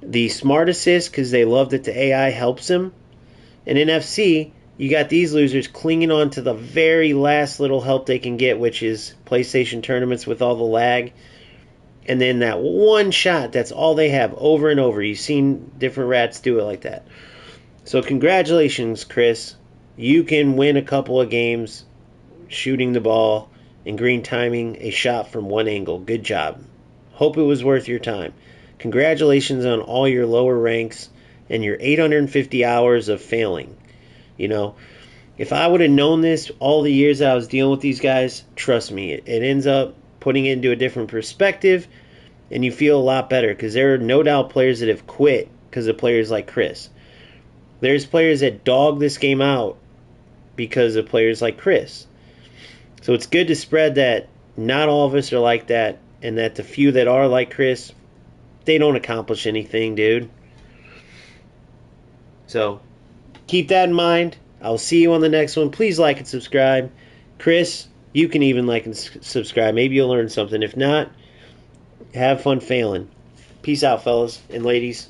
the smart assist because they love that the AI helps them. And in FC, you got these losers clinging on to the very last little help they can get, which is PlayStation tournaments with all the lag. And then that one shot, that's all they have over and over. You've seen different rats do it like that. So congratulations, Chris. You can win a couple of games shooting the ball and green timing a shot from one angle. Good job. Hope it was worth your time. Congratulations on all your lower ranks and your 850 hours of failing. You know, if I would have known this all the years I was dealing with these guys, trust me, it ends up putting it into a different perspective, and you feel a lot better because there are no doubt players that have quit because of players like Chris. There's players that dog this game out because of players like Chris. So it's good to spread that not all of us are like that, and that the few that are like Chris, they don't accomplish anything, dude. So keep that in mind. I'll see you on the next one. Please like and subscribe. Chris, you can even like and subscribe. Maybe you'll learn something. If not, have fun failing. Peace out, fellas and ladies.